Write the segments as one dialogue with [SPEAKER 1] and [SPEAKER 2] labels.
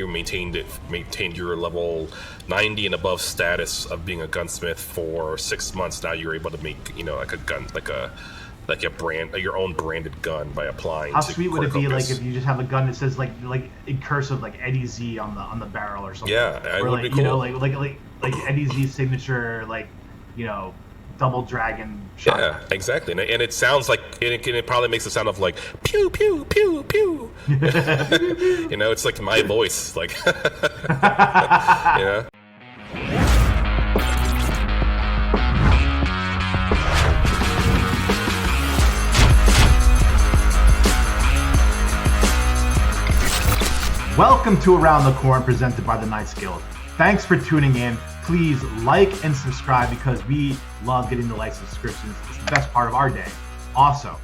[SPEAKER 1] You maintained your level 90 and above status of being a gunsmith for 6 months. Now you're able to make, like a gun, like a brand, your own branded gun by applying.
[SPEAKER 2] How sweet would it be, like, if you just have a gun that says like in cursive, like AtC on the barrel or something?
[SPEAKER 1] Yeah, it would be cool.
[SPEAKER 2] Like AtC's signature, like, double dragon shot.
[SPEAKER 1] Yeah, exactly. And it sounds like, it probably makes the sound of like pew pew pew pew. It's like my voice, like.
[SPEAKER 2] Welcome to Around the Corn, presented by the Knights Guild. Thanks for tuning in. Please like and subscribe because we love getting the like subscriptions. It's the best part of our day. Also,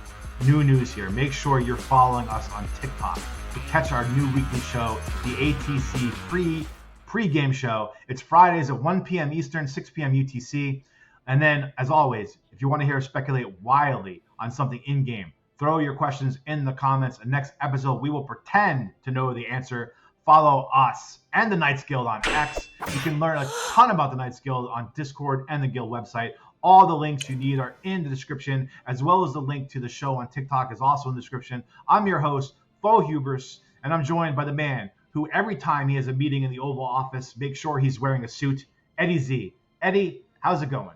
[SPEAKER 2] new news here. Make sure you're following us on TikTok to catch our new weekly show, the AtC free pre-game show. It's Fridays at 1 p.m. Eastern, 6 p.m. UTC. And then, as always, if you want to hear us speculate wildly on something in-game, throw your questions in the comments. And next episode, we will pretend to know the answer. Follow us and the Knights Guild on X. You can learn a ton about the Knights Guild on Discord and the Guild website. All the links you need are in the description, as well as the link to the show on TikTok is also in the description. I'm your host, Fo Hubers, and I'm joined by the man who every time he has a meeting in the Oval Office, makes sure he's wearing a suit, Eddie Z. Eddie, how's it going?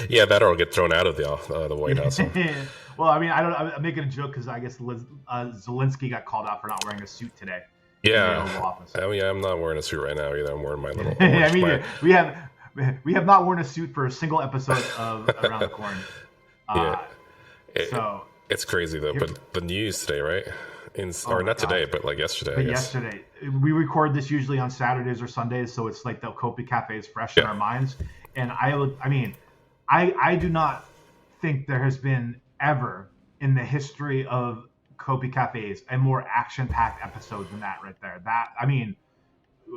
[SPEAKER 1] Yeah, that or I'll get thrown out of the White House.
[SPEAKER 2] Well, I mean, I'm making a joke because I guess Zelensky got called out for not wearing a suit today.
[SPEAKER 1] Yeah, I mean, I'm not wearing a suit right now either. I'm wearing my little.
[SPEAKER 2] I mean, we have not worn a suit for a single episode of Around the Corn.
[SPEAKER 1] It's crazy though. But the news today, right? Not today, but like yesterday. I guess.
[SPEAKER 2] Yesterday, we record this usually on Saturdays or Sundays, so it's like the COPI Café is fresh in our minds. And I do not think there has been ever in the history of COPI Cafes a more action-packed episode than that right there.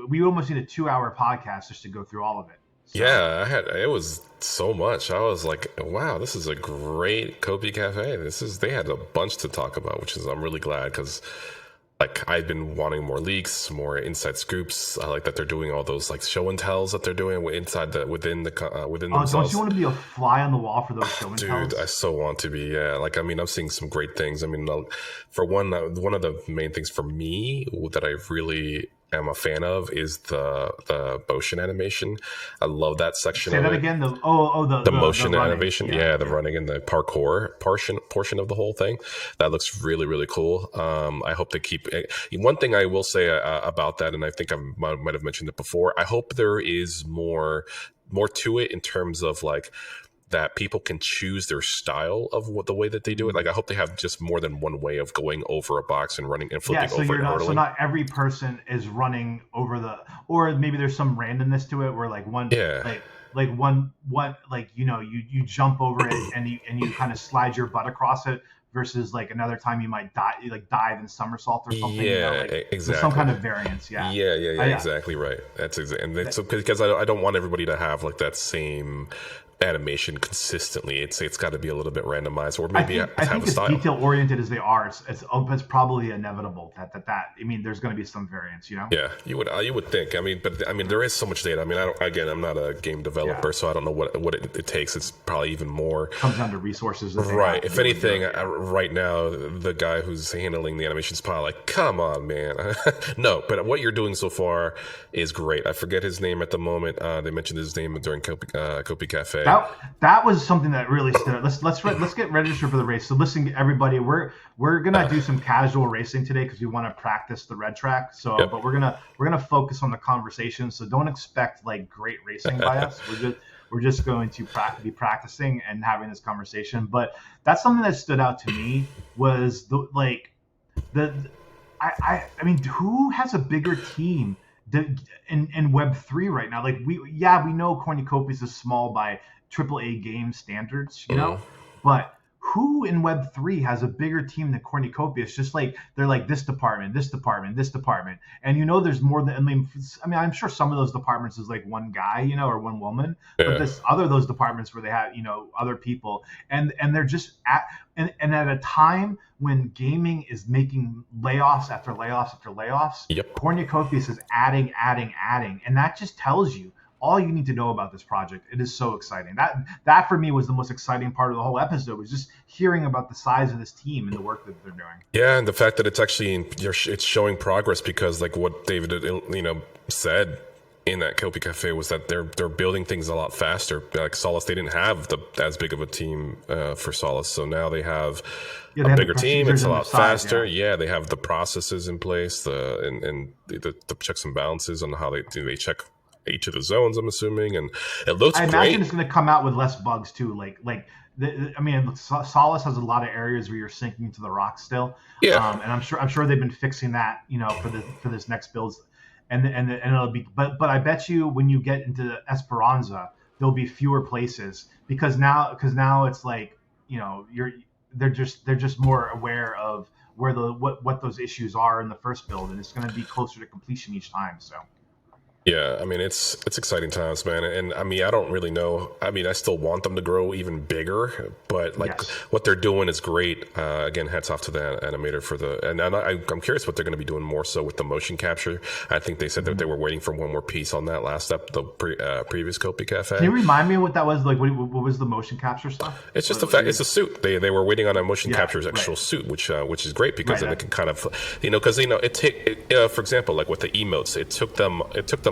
[SPEAKER 2] We almost need a 2-hour podcast just to go through all of it. So.
[SPEAKER 1] Yeah, it was so much. I was like, wow, this is a great COPI Cafe. They had a bunch to talk about, which is, I'm really glad, because like I've been wanting more leaks, more inside scoops. I like that they're doing all those like show and tells that they're doing within themselves.
[SPEAKER 2] Don't you want to be a fly on the wall for those show and tells?
[SPEAKER 1] Dude, I so want to be. Yeah, like I'm seeing some great things. I mean, for one of the main things for me that I really am a fan of is the motion animation. I love that section.
[SPEAKER 2] Say that again. The
[SPEAKER 1] motion animation. Yeah, the running and the parkour portion of the whole thing. That looks really, really cool. I hope they keep. One thing I will say about that, and I think I might have mentioned it before, I hope there is more to it in terms of like that people can choose their style of the way that they do it. Like I hope they have just more than one way of going over a box and running and flipping over and hurdling.
[SPEAKER 2] So not every person is running over or maybe there's some randomness to it where like one, you jump over it and you kind of slide your butt across it. Versus like another time you might dive and somersault or something.
[SPEAKER 1] Yeah, exactly.
[SPEAKER 2] Some kind of variance. Yeah.
[SPEAKER 1] Yeah. Exactly right. That's exactly, and so because I don't want everybody to have like that same animation consistently. It's got to be a little bit randomized, or maybe
[SPEAKER 2] I think as detail oriented as they are, it's probably inevitable that I mean, there's going to be some variance,
[SPEAKER 1] Yeah, you would think. I mean, there is so much data. I mean, I'm not a game developer, so I don't know what it takes. It's probably even more
[SPEAKER 2] comes down to resources.
[SPEAKER 1] Right. If anything, right now the guy who's handling the animation is probably like, come on, man. No, but what you're doing so far is great. I forget his name at the moment. They mentioned his name during COPI Cafe.
[SPEAKER 2] That was something that really stood out. Let's get registered for the race. So listen, everybody, we're gonna do some casual racing today because we want to practice the red track. So, but we're gonna focus on the conversation. So don't expect like great racing by us. We're just going to be practicing and having this conversation. But that's something that stood out to me was I mean, who has a bigger team in Web3 right now? Like we know Cornucopias is small by AAA game standards, but who in Web3 has a bigger team than Cornucopias? Just like they're like this department, this department, this department, and there's more than I'm sure some of those departments is like one guy, or one woman, but those departments where they have other people, and they're just at a time when gaming is making layoffs after layoffs after layoffs.
[SPEAKER 1] Yep.
[SPEAKER 2] Cornucopias is adding, and that just tells you all you need to know about this project. It is so exciting. That for me was the most exciting part of the whole episode, was just hearing about the size of this team and the work that they're doing.
[SPEAKER 1] Yeah, and the fact that it's actually it's showing progress, because like what David said in that COPI Café was that they're building things a lot faster. Like Solace, they didn't have as big of a team for Solace, so now they have a bigger team. It's a lot faster. Yeah, they have the processes in place, and the checks and balances on how they check each of the zones, I'm assuming, and it looks great. I imagine
[SPEAKER 2] it's going to come out with less bugs too. Solace has a lot of areas where you're sinking into the rock still.
[SPEAKER 1] Yeah,
[SPEAKER 2] and I'm sure they've been fixing that, for this next build, and it'll be. But I bet you when you get into Esperanza, there'll be fewer places because now it's like they're just more aware of where what those issues are in the first build, and it's going to be closer to completion each time. So.
[SPEAKER 1] Yeah, I mean, it's exciting times, man. And I mean, I don't really know. I mean, I still want them to grow even bigger, but what they're doing is great. Again, hats off to the animator and I'm curious what they're going to be doing more so with the motion capture. I think they said that they were waiting for one more piece on that last step, the previous COPI Café.
[SPEAKER 2] Can you remind me what that was? Like, what was the motion capture stuff?
[SPEAKER 1] It's just the fact it's a suit. They were waiting on a motion capture's actual suit, which is great because then it can kind of, because for example, like with the emotes, it took them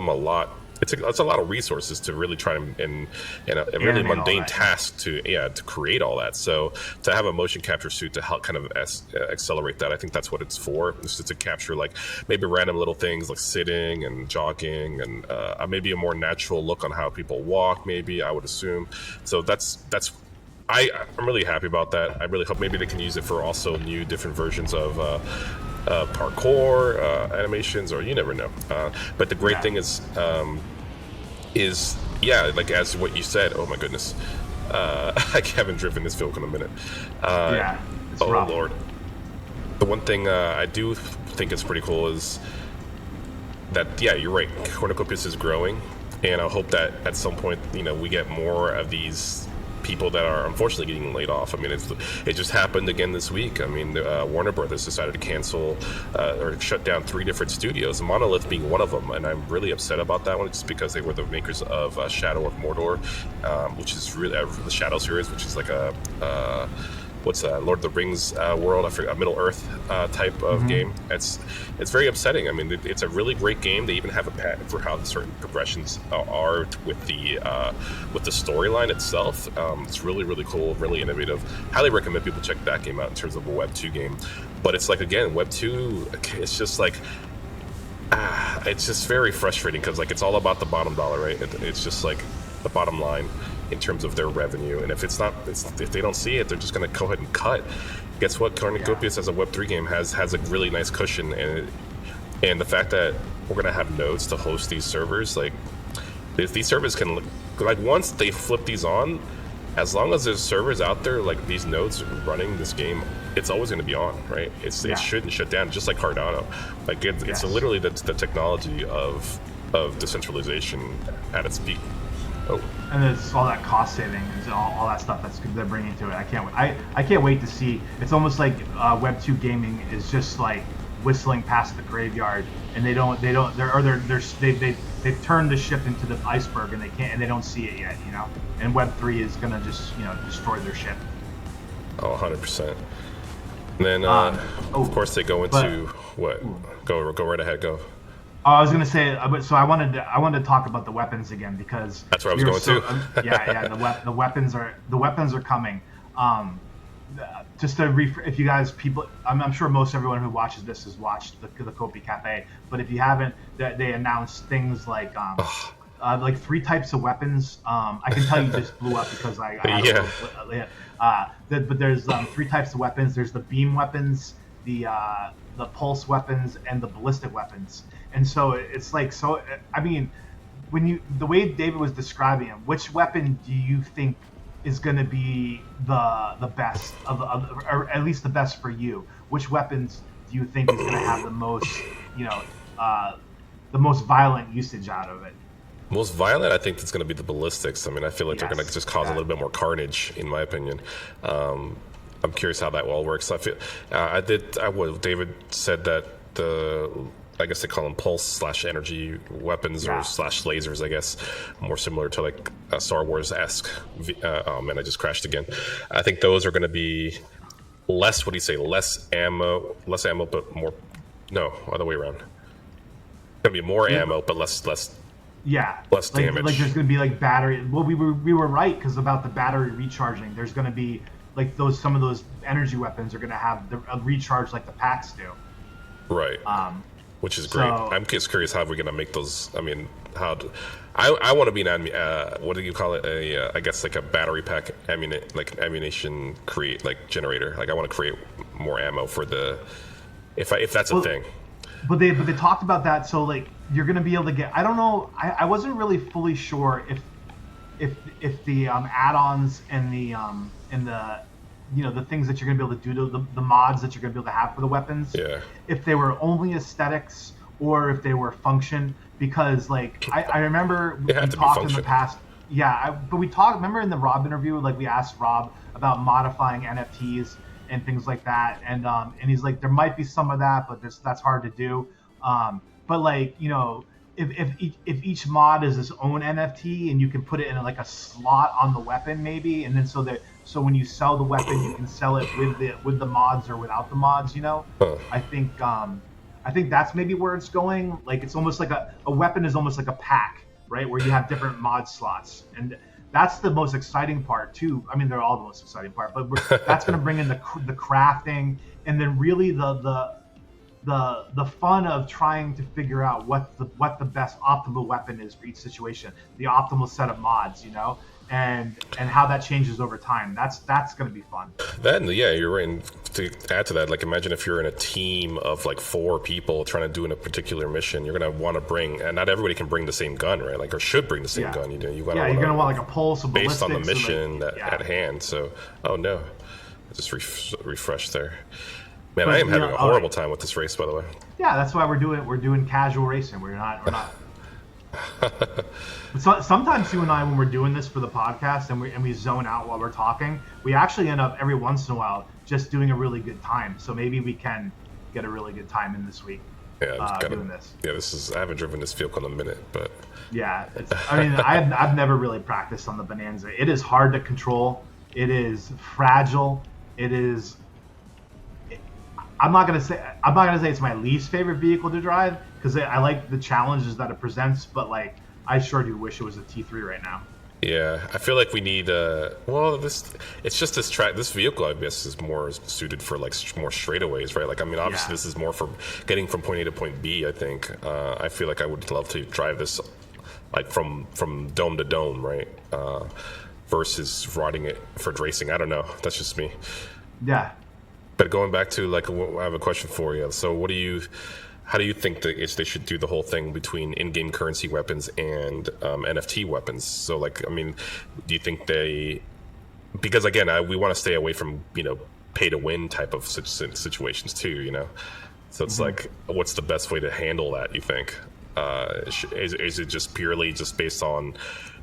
[SPEAKER 1] a lot. It's a lot of resources to really try and a really mundane task to create all that. So to have a motion capture suit to help kind of accelerate that, I think that's what it's for. It's just to capture like maybe random little things like sitting and jogging and maybe a more natural look on how people walk. Maybe I would assume. So I'm really happy about that. I really hope maybe they can use it for also new different versions of parkour animations, or you never know. But the great thing is like as what you said. Oh my goodness, I haven't driven this vehicle in a minute.
[SPEAKER 2] It's
[SPEAKER 1] oh
[SPEAKER 2] rough.
[SPEAKER 1] Lord. The one thing I do think is pretty cool is that you're right. Cornucopias is growing, and I hope that at some point we get more of these people that are unfortunately getting laid off. I mean, it just happened again this week. I mean, Warner Brothers decided to cancel or shut down 3 different studios, Monolith being one of them, and I'm really upset about that one just because they were the makers of Shadow of Mordor, which is really the Shadow series, which is like a what's that, Lord of the Rings world, I forget, a Middle Earth type of game. It's very upsetting. I mean, it's a really great game. They even have a patent for how certain progressions are with the storyline itself. It's really, really cool, really innovative. Highly recommend people check that game out in terms of a Web 2 game. But it's like, again, Web 2, it's just like, it's just very frustrating because like it's all about the bottom dollar, right? It's just like the bottom line in terms of their revenue, and if they don't see it, they're just going to go ahead and cut. Guess what? Cornucopias as a Web3 game has a really nice cushion, and the fact that we're going to have nodes to host these servers, like these servers can like once they flip these on, as long as there's servers out there, like these nodes running this game, it's always going to be on, right? It shouldn't shut down, just like Cardano. Like it's literally the technology of decentralization at its peak. Oh.
[SPEAKER 2] And there's all that cost savings and all that stuff they're bringing to it. I can't wait to see. It's almost like Web 2 gaming is just like whistling past the graveyard, and they've turned the ship into the iceberg, and they don't see it yet, And Web 3 is gonna just destroy their ship.
[SPEAKER 1] Oh, 100%. And then of course they go into what? Go right ahead. Go.
[SPEAKER 2] I was going to say, so I wanted to talk about the weapons again because
[SPEAKER 1] that's where I was going to.
[SPEAKER 2] The weapons are coming. Just to if you guys I'm sure most everyone who watches this has watched the COPI Café, but if you haven't, they announced things like 3 types of weapons. I can tell you just blew up because but there's 3 types of weapons. There's the beam weapons, the pulse weapons, and the ballistic weapons. And so it's like, the way David was describing it, which weapon do you think is going to be the best or at least the best for you? Which weapons do you think is going to have the most, the most violent usage out of it?
[SPEAKER 1] Most violent, I think it's going to be the ballistics. I mean, I feel like they're going to just cause a little bit more carnage, in my opinion. I'm curious how that all works. I feel David said that I guess they call them pulse/energy weapons or /lasers, I guess, more similar to like a Star Wars-esque. Oh man, I just crashed again. I think those are going to be less. What do you say? Less ammo, but more. No, other way around. It's going to be more ammo, but less less damage.
[SPEAKER 2] Like there's going to be like battery. Well, we were right because about the battery recharging. There's going to be like some of those energy weapons are going to have a recharge like the packs do.
[SPEAKER 1] Right. Which is great. I'm just curious how we're going to make those. I mean, I want to be an what do you call it? I guess like a battery pack ammunition generator. Like I want to create more ammo for if that's a thing.
[SPEAKER 2] But they talked about that. So like you're going to be able to get. I don't know. I wasn't really fully sure if the add-ons and the the things that you're going to be able to do, the mods that you're going to be able to have for the weapons, if they were only aesthetics or if they were function, because like I remember we talked in the past, but we talked, remember in the Rob interview, like we asked Rob about modifying NFTs and things like that, and he's like, there might be some of that, but that's hard to do, but like, if each mod is its own NFT and you can put it in like a slot on the weapon maybe, and then so when you sell the weapon you can sell it with the mods or without the mods, I think that's maybe where it's going. Like it's almost like a weapon is almost like a pack, right, where you have different mod slots, and that's the most exciting part too. I mean, they're all the most exciting part, but that's going to bring in the crafting, and then really the fun of trying to figure out what the best optimal weapon is for each situation, the optimal set of mods, and how that changes over time. That's going to be fun.
[SPEAKER 1] Then you're right. And to add to that, like imagine if you're in a team of like 4 people trying to do in a particular mission, you're going to want to bring, and not everybody can bring the same gun, right? Like, or should bring the same gun. You're going to want
[SPEAKER 2] like a pulse, a
[SPEAKER 1] based on the mission at hand. So, oh no, I just refreshed there. Man, I am having a horrible time with this race, by the way.
[SPEAKER 2] Yeah, that's why we're doing casual racing. We're not. Sometimes you and I, when we're doing this for the podcast and we zone out while we're talking, we actually end up every once in a while just doing a really good time. So maybe we can get a really good time in this week.
[SPEAKER 1] Yeah, doing this. Yeah, I haven't driven this vehicle in a minute, but
[SPEAKER 2] yeah, I've never really practiced on the Bonanza. It is hard to control. It is fragile. It is. I'm not gonna say it's my least favorite vehicle to drive because I like the challenges that it presents, but like I sure do wish it was a T3 right now.
[SPEAKER 1] Yeah, I feel like we need it's just this track. This vehicle, I guess, is more suited for like more straightaways, right? Like, I mean, obviously this is more for getting from point A to point B. I think I feel like I would love to drive this like from dome to dome, right? Versus riding it for racing. I don't know. That's just me.
[SPEAKER 2] Yeah.
[SPEAKER 1] But going back to like, I have a question for you. So how do you think that they should do the whole thing between in-game currency weapons and NFT weapons? So like, I mean, do you think because again, we want to stay away from, pay to win type of situations too, So it's like, what's the best way to handle that, you think? Is it just purely just based on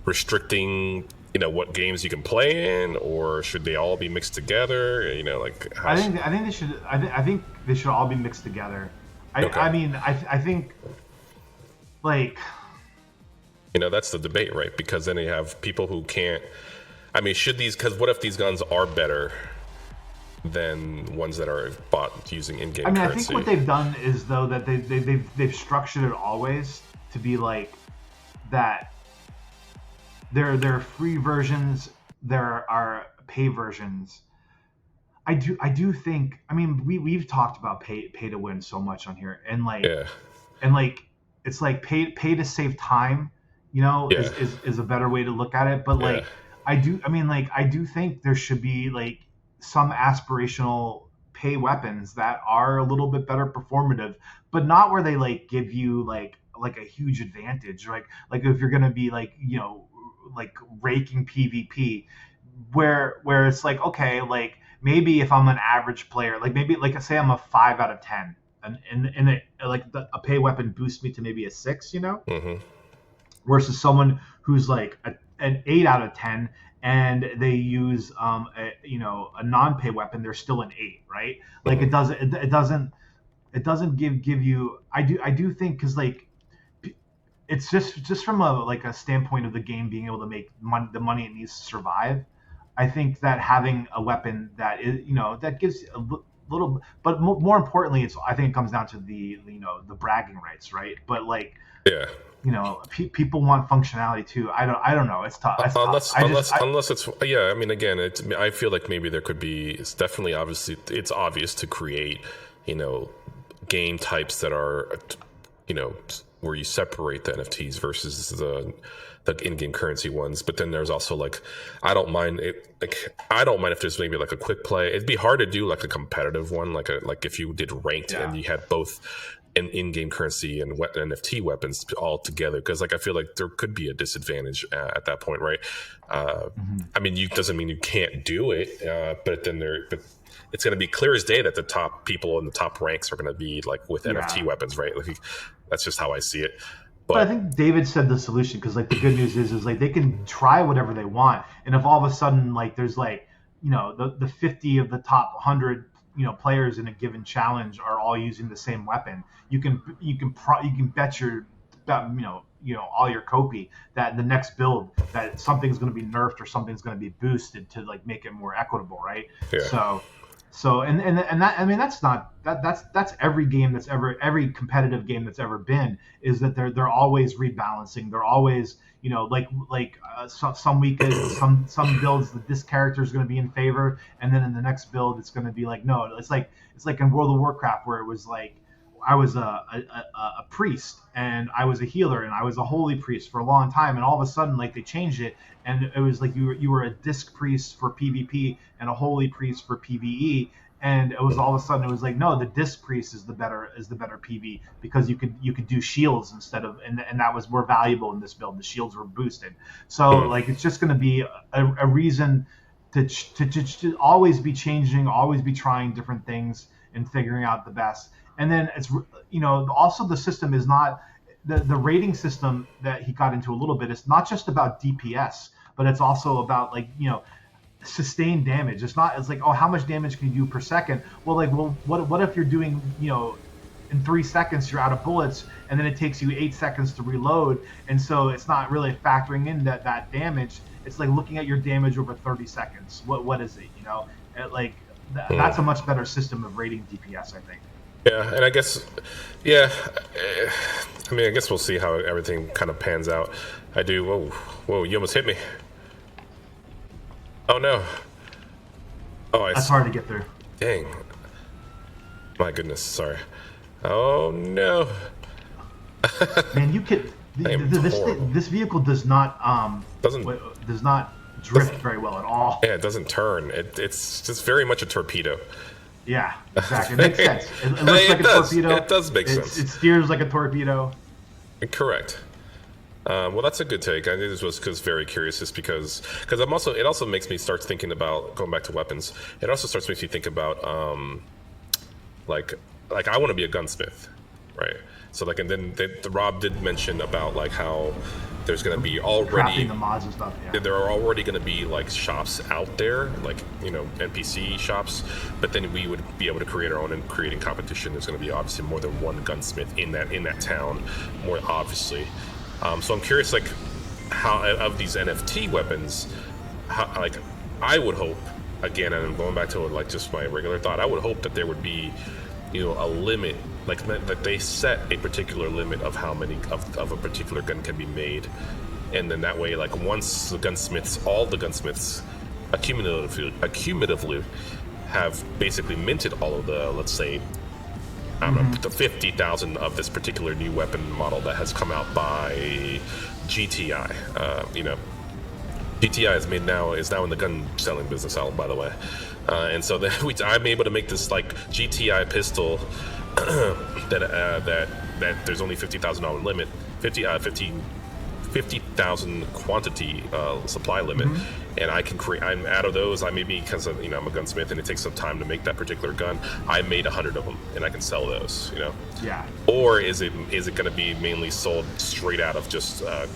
[SPEAKER 1] restricting what games you can play in, or should they all be mixed together?
[SPEAKER 2] I think they should all be mixed together. Okay. I think like
[SPEAKER 1] that's the debate, right? Because then you have people who can't. I mean, because what if these guns are better than ones that are bought using in-game currency?
[SPEAKER 2] I think what they've done is though that they've structured it always to be like that. There are free versions. There are pay versions. I do think. I mean, we've talked about pay to win so much on here, and like, it's like pay to save time. Is a better way to look at it. But like, I do think there should be like some aspirational pay weapons that are a little bit better performative, but not where they like give you like a huge advantage. Like if you're gonna be like like raking PvP, where it's like, okay, like maybe if I'm an average player, like maybe like say I'm a 5 out of 10, and a pay weapon boosts me to maybe a 6,
[SPEAKER 1] Mm-hmm.
[SPEAKER 2] versus someone who's like an 8 out of 10 and they use a non-pay weapon, they're still an 8, right? Like it doesn't give you. I do think, because like it's just from a standpoint of the game being able to make the money it needs to survive. I think that having a weapon that is, that gives a little, but more importantly, I think it comes down to the bragging rights, right? But like,
[SPEAKER 1] Yeah.
[SPEAKER 2] People want functionality too. I don't know. It's tough.
[SPEAKER 1] Unless it's, yeah. I mean, again, I feel like maybe there could be. It's definitely it's obvious to create, game types that are, where you separate the NFTs versus the in-game currency ones. But then there's also like, I don't mind if there's maybe like a quick play. It'd be hard to do like a competitive one, like if you did ranked and you had both an in-game currency and NFT weapons all together, because like I feel like there could be a disadvantage at that point, right? I mean, doesn't mean you can't do it, but it's going to be clear as day that the top people in the top ranks are going to be like with NFT weapons, right? Like that's just how I see it.
[SPEAKER 2] But I think David said the solution, because like the good news is like they can try whatever they want, and if all of a sudden like there's like the 50 of the top 100 players in a given challenge are all using the same weapon, you can bet all your COPI that the next build that something's going to be nerfed or something's going to be boosted to like make it more equitable, right?
[SPEAKER 1] Yeah.
[SPEAKER 2] So and that, I mean, that's every game every competitive game that's ever been, is that they're always rebalancing. They're always some weekends, some builds that this character is going to be in favor, and then in the next build it's going to be like, no. It's like in World of Warcraft, where it was like I was a priest and I was a healer and I was a holy priest for a long time, and all of a sudden like they changed it, and it was like you were a disc priest for PvP and a holy priest for PvE, and it was all of a sudden it was like, no, the disc priest is the better PV, because you could do shields instead of, and that was more valuable in this build. The shields were boosted, so like it's just going to be a reason to always be changing, always be trying different things and figuring out the best. And then it's also the system is not the rating system that he got into a little bit. It's not just about DPS, but it's also about like sustained damage. It's like, oh, how much damage can you do per second? Well, what if you're doing in 3 seconds you're out of bullets, and then it takes you 8 seconds to reload, and so it's not really factoring in that damage. It's like looking at your damage over 30 seconds. What is it? That's a much better system of rating DPS, I think.
[SPEAKER 1] Yeah, and I guess, I mean, I guess we'll see how everything kind of pans out. I do. Whoa, you almost hit me. Oh no.
[SPEAKER 2] That's hard to get through.
[SPEAKER 1] Dang. My goodness, sorry. Oh no.
[SPEAKER 2] Man, you could. This vehicle does not drift very well at all.
[SPEAKER 1] Yeah, it doesn't turn. It's just very much a torpedo.
[SPEAKER 2] Yeah, exactly. It makes sense. It looks like a torpedo.
[SPEAKER 1] It does make sense.
[SPEAKER 2] It steers like a torpedo.
[SPEAKER 1] Correct. Well, that's a good take. I think this was very curious, just because it also makes me start thinking about going back to weapons. It also makes me think about like I want to be a gunsmith, right? So like, and then the Rob did mention about like how there's going to be already
[SPEAKER 2] crafting the mods and stuff. Yeah.
[SPEAKER 1] There are already going to be like shops out there, like NPC shops, but then we would be able to create our own, and creating competition. There's going to be obviously more than one gunsmith in that town, more obviously. So I'm curious, like, how of these NFT weapons, like I would hope, again, and I'm going back to like just my regular thought, I would hope that there would be a limit, like that they set a particular limit of how many of a particular gun can be made, and then that way, like once all the gunsmiths accumulatively have basically minted all of the, let's say, I don't know, the 50,000 of this particular new weapon model that has come out by GTI. GTI is now in the gun selling business, by the way. And so then I'm able to make this like GTI pistol that there's only $50,000 limit, 50 50,000 quantity supply limit, and I can create. I'm out of those. I maybe because of, I'm a gunsmith and it takes some time to make that particular gun. I made 100 of them and I can sell those.
[SPEAKER 2] Yeah.
[SPEAKER 1] Or is it going to be mainly sold straight out of just the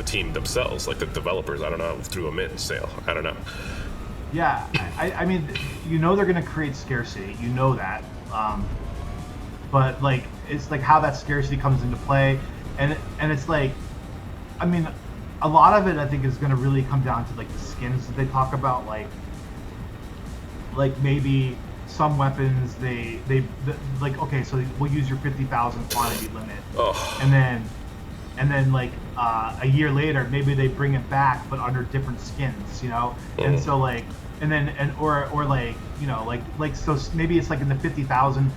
[SPEAKER 1] team themselves, like the developers? I don't know, through a mint sale. I don't know.
[SPEAKER 2] Yeah, I mean, they're going to create scarcity. That. But like it's like how that scarcity comes into play, and it's like, I mean, a lot of it I think is going to really come down to like the skins that they talk about, like maybe some weapons they like, okay, so we'll use your 50,000 quantity limit, and then like a year later maybe they bring it back but under different skins, and so like or like like so maybe it's like in the 50,000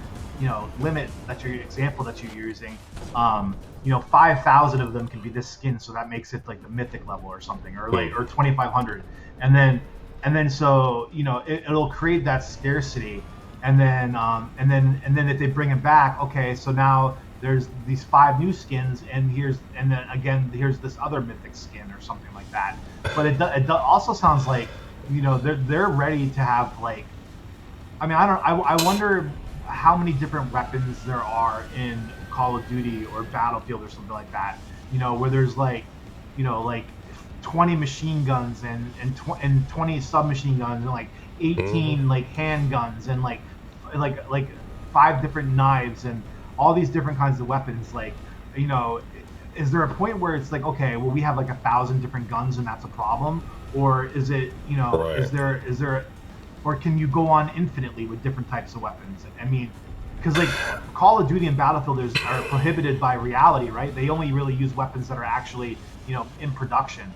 [SPEAKER 2] limit, that's your example that you're using, 5,000 of them can be this skin, so that makes it like the mythic level or something, or like or 2,500, and then so it'll create that scarcity, and then if they bring it back, okay, so now there's these 5 new skins, and then again here's this other mythic skin or something like that. But it also sounds like they're ready to have, like, I mean, I wonder how many different weapons there are in Call of Duty or Battlefield or something like that, where there's like 20 machine guns and 20 submachine guns and like 18 like handguns and like 5 different knives and all these different kinds of weapons. Like, is there a point where it's like, okay, well, we have like 1,000 different guns and that's a problem, or is it
[SPEAKER 1] Right.
[SPEAKER 2] is there or can you go on infinitely with different types of weapons? I mean, because like Call of Duty and Battlefield are prohibited by reality, right? They only really use weapons that are actually, in production.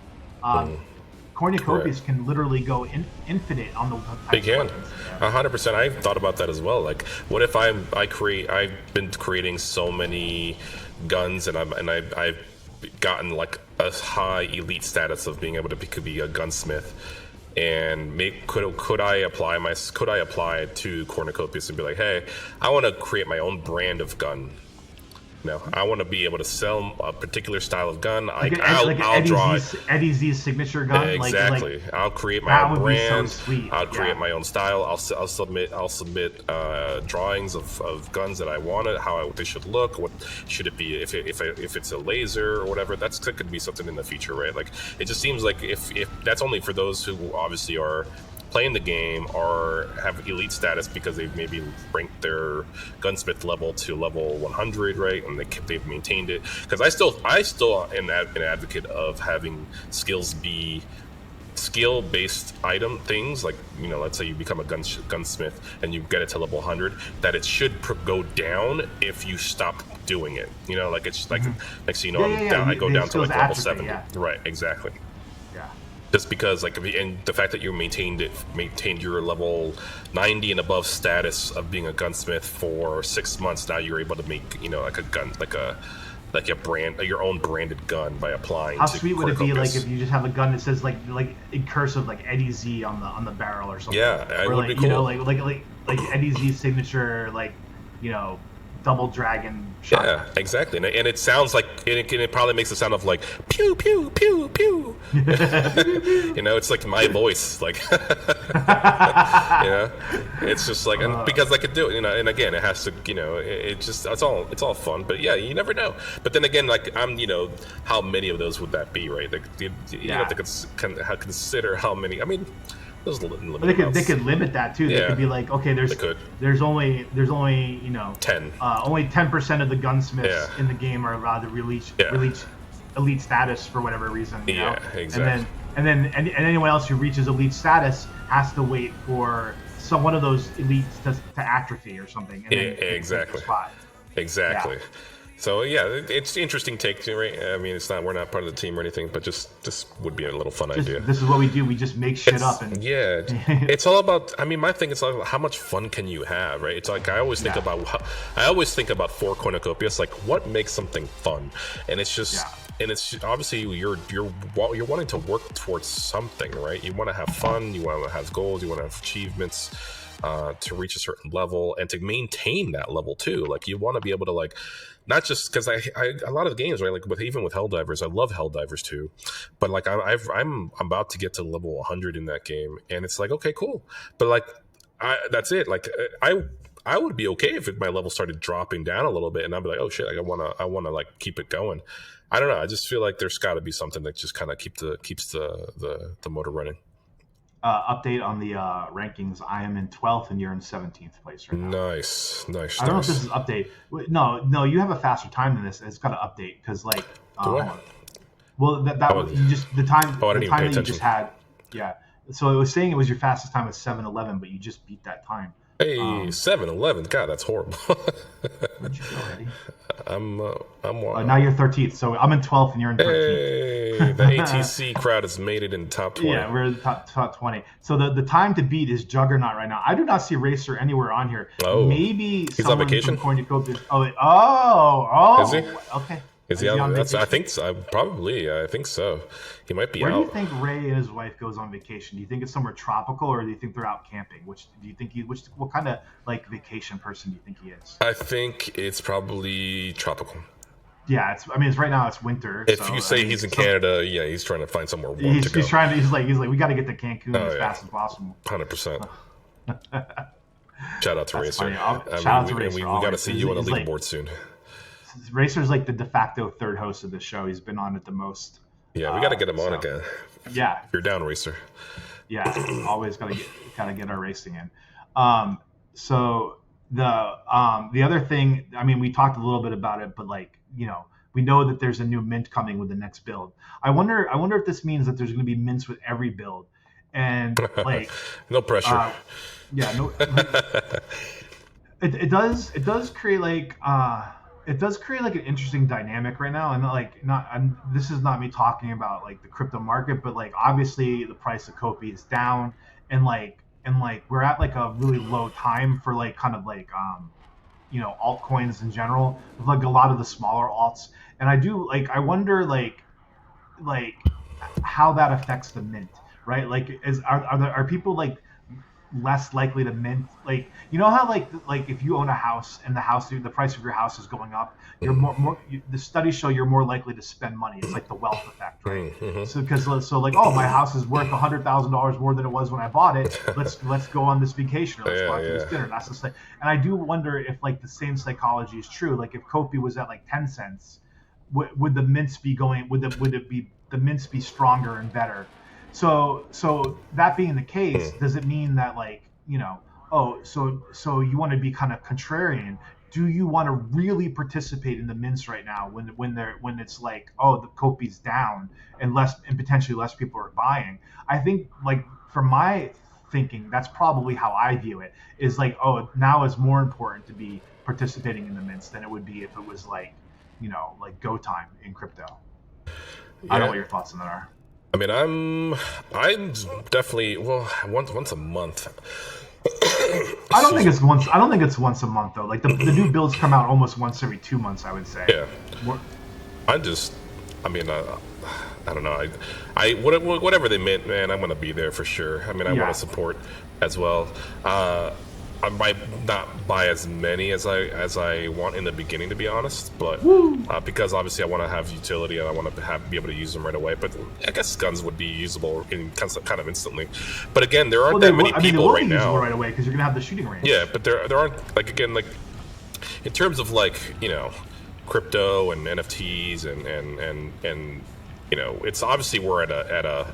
[SPEAKER 2] Cornucopias can literally go infinite on the types of weapons.
[SPEAKER 1] 100%. I've thought about that as well. Like, what if I've been creating so many guns, and I've gotten like a high elite status of being able to be a gunsmith, and could I apply it to Cornucopias and be like, hey, I want to create my own brand of gun. I want to be able to sell a particular style of gun. I'll draw
[SPEAKER 2] Eddie Z's signature gun.
[SPEAKER 1] Exactly. I'll create my own brand.
[SPEAKER 2] So sweet.
[SPEAKER 1] I'll create my own style. I'll submit drawings of guns that I wanted, how they should look. What should it be? If it's a laser or whatever, that could be something in the future, right? Like, it just seems like if that's only for those who obviously are playing the game or have elite status because they've maybe ranked their gunsmith level to level 100, right? And they've maintained it. Because I still am an advocate of having skills be skill-based item things. Like, let's say you become a gunsmith and you get it to level 100, that it should go down if you stop doing it. Like, it's like next thing I go down to like level 70. Yeah. Right, exactly. Just because, like, and the fact that you maintained your level 90 and above status of being a gunsmith for 6 months, now you're able to make, like a gun, like a brand, your own branded gun by applying.
[SPEAKER 2] How sweet would it be, like, if you just have a gun that says like in cursive, like Eddie Z on the barrel or something?
[SPEAKER 1] Yeah, it would be cool.
[SPEAKER 2] Like Eddie Z's signature, like, double dragon shot.
[SPEAKER 1] Yeah, exactly. And it sounds like it probably makes the sound of like pew pew pew pew. It's like my voice, like it's just like, and because I could do it, and again, it has to, it's all fun, but yeah, you never know. But then again, like, how many of those would that be, right? Like, you have to consider how many. I mean, those limit.
[SPEAKER 2] They could limit that too. They could be like, okay, there's only 10. Only 10% of the gunsmiths in the game are allowed to release elite status for whatever reason.
[SPEAKER 1] Yeah, exactly.
[SPEAKER 2] And then anyone else who reaches elite status has to wait for one of those elites to atrophy or something. And then
[SPEAKER 1] exactly. Exactly. Yeah. So yeah, it's an interesting take, right? I mean, we're not part of the team or anything, but just would be a little fun idea.
[SPEAKER 2] This is what we do. We just make shit up. And
[SPEAKER 1] it's all about. I mean, my thing is like, how much fun can you have, right? It's like I always think about for Cornucopias, like, what makes something fun, and it's just. And it's obviously you're wanting to work towards something, right? You want to have fun, you want to have goals, you want to have achievements to reach a certain level and to maintain that level too. Like, you want to be able to, like, not just because I a lot of the games, right? Like even with Helldivers, I love Helldivers too, but like I'm about to get to level 100 in that game, and it's like, okay, cool, but like that's it. Like I would be okay if my level started dropping down a little bit, and I'd be like, oh shit, like, I wanna like keep it going. I don't know. I just feel like there's got to be something that just kind of keeps the motor running.
[SPEAKER 2] Update on the rankings. I am in 12th and you're in 17th place right now.
[SPEAKER 1] Nice.
[SPEAKER 2] I don't know if this is update. No, you have a faster time than this. It's got to update because like. Well, that was just the time.
[SPEAKER 1] Oh, I didn't
[SPEAKER 2] the time
[SPEAKER 1] even pay
[SPEAKER 2] that
[SPEAKER 1] attention.
[SPEAKER 2] You just had. Yeah. So it was saying it was your fastest time was 7:11, but you just beat that time.
[SPEAKER 1] Hey, 7:11. God, that's horrible.
[SPEAKER 2] Where'd you go, Eddie?
[SPEAKER 1] I'm
[SPEAKER 2] now you're 13th, so I'm in 12th and you're in 13th.
[SPEAKER 1] Hey, the AtC crowd has made it in top 20.
[SPEAKER 2] Yeah, we're in top 20. So the time to beat is Juggernaut right now. I do not see Racer anywhere on here.
[SPEAKER 1] Oh,
[SPEAKER 2] maybe
[SPEAKER 1] he's on vacation.
[SPEAKER 2] Cornucopias. Oh,
[SPEAKER 1] Is he?
[SPEAKER 2] Okay.
[SPEAKER 1] Is he on vacation? I think so. I think so. He might be
[SPEAKER 2] Where
[SPEAKER 1] out.
[SPEAKER 2] do you think Ray and his wife goes on vacation? Do you think it's somewhere tropical, or do you think they're out camping? What kind of like vacation person do you think he is?
[SPEAKER 1] I think it's probably tropical.
[SPEAKER 2] Yeah, it's right now it's winter.
[SPEAKER 1] If you say he's in Canada, yeah, he's trying to find somewhere warm to go.
[SPEAKER 2] He's like we got to get to Cancun as fast as possible.
[SPEAKER 1] 100%. Shout out to Racer.
[SPEAKER 2] Shout out to Racer.
[SPEAKER 1] We got to see you on the leaderboard soon.
[SPEAKER 2] Racer's like the de facto third host of the show. He's been on it the most.
[SPEAKER 1] Yeah, we got to get him on again.
[SPEAKER 2] Yeah,
[SPEAKER 1] you're down, Racer.
[SPEAKER 2] Yeah, always gotta get our racing in. So the other thing, I mean, we talked a little bit about it, but like we know that there's a new mint coming with the next build. I wonder if this means that there's going to be mints with every build, and like
[SPEAKER 1] no pressure.
[SPEAKER 2] It does create like. It does create like an interesting dynamic right now, and this is not me talking about like the crypto market, but like obviously the price of COPI is down, and we're at like a really low time for like kind of like altcoins in general, with like a lot of the smaller alts, and I wonder like how that affects the mint, right? Like are people like less likely to mint, like how like if you own a house and the price of your house is going up, you're the studies show you're more likely to spend money. It's like the wealth effect, right?
[SPEAKER 1] Mm-hmm.
[SPEAKER 2] So like, oh, my house is worth $100,000 more than it was when I bought it. Let's go on this vacation, or let's go out to this dinner. That's the thing. And I do wonder if like the same psychology is true. Like if COPI was at like 10 cents, would the mints be going? Would the mints be stronger and better? So that being the case, does it mean that like, so you want to be kind of contrarian? Do you want to really participate in the mints right now when it's like, oh, the COPI's down and potentially less people are buying? I think like for my thinking, that's probably how I view it, is like, oh, now is more important to be participating in the mints than it would be if it was like, like go time in crypto. Yeah. I don't know what your thoughts on that are.
[SPEAKER 1] I mean, I'm definitely once a month.
[SPEAKER 2] I don't think it's once a month though. Like the new builds come out almost once every 2 months, I would say.
[SPEAKER 1] Yeah. I don't know. Whatever they meant, man, I'm gonna be there for sure. I mean, I want to support as well. I might not buy as many as I want in the beginning, to be honest, but because obviously I want to have utility and I want to be able to use them right away. But I guess guns would be usable kind of instantly. But again, there aren't that many people right now.
[SPEAKER 2] Right away, because you're gonna have the shooting range.
[SPEAKER 1] Yeah, but there aren't, like, again, like in terms of like crypto and NFTs and it's obviously we're at a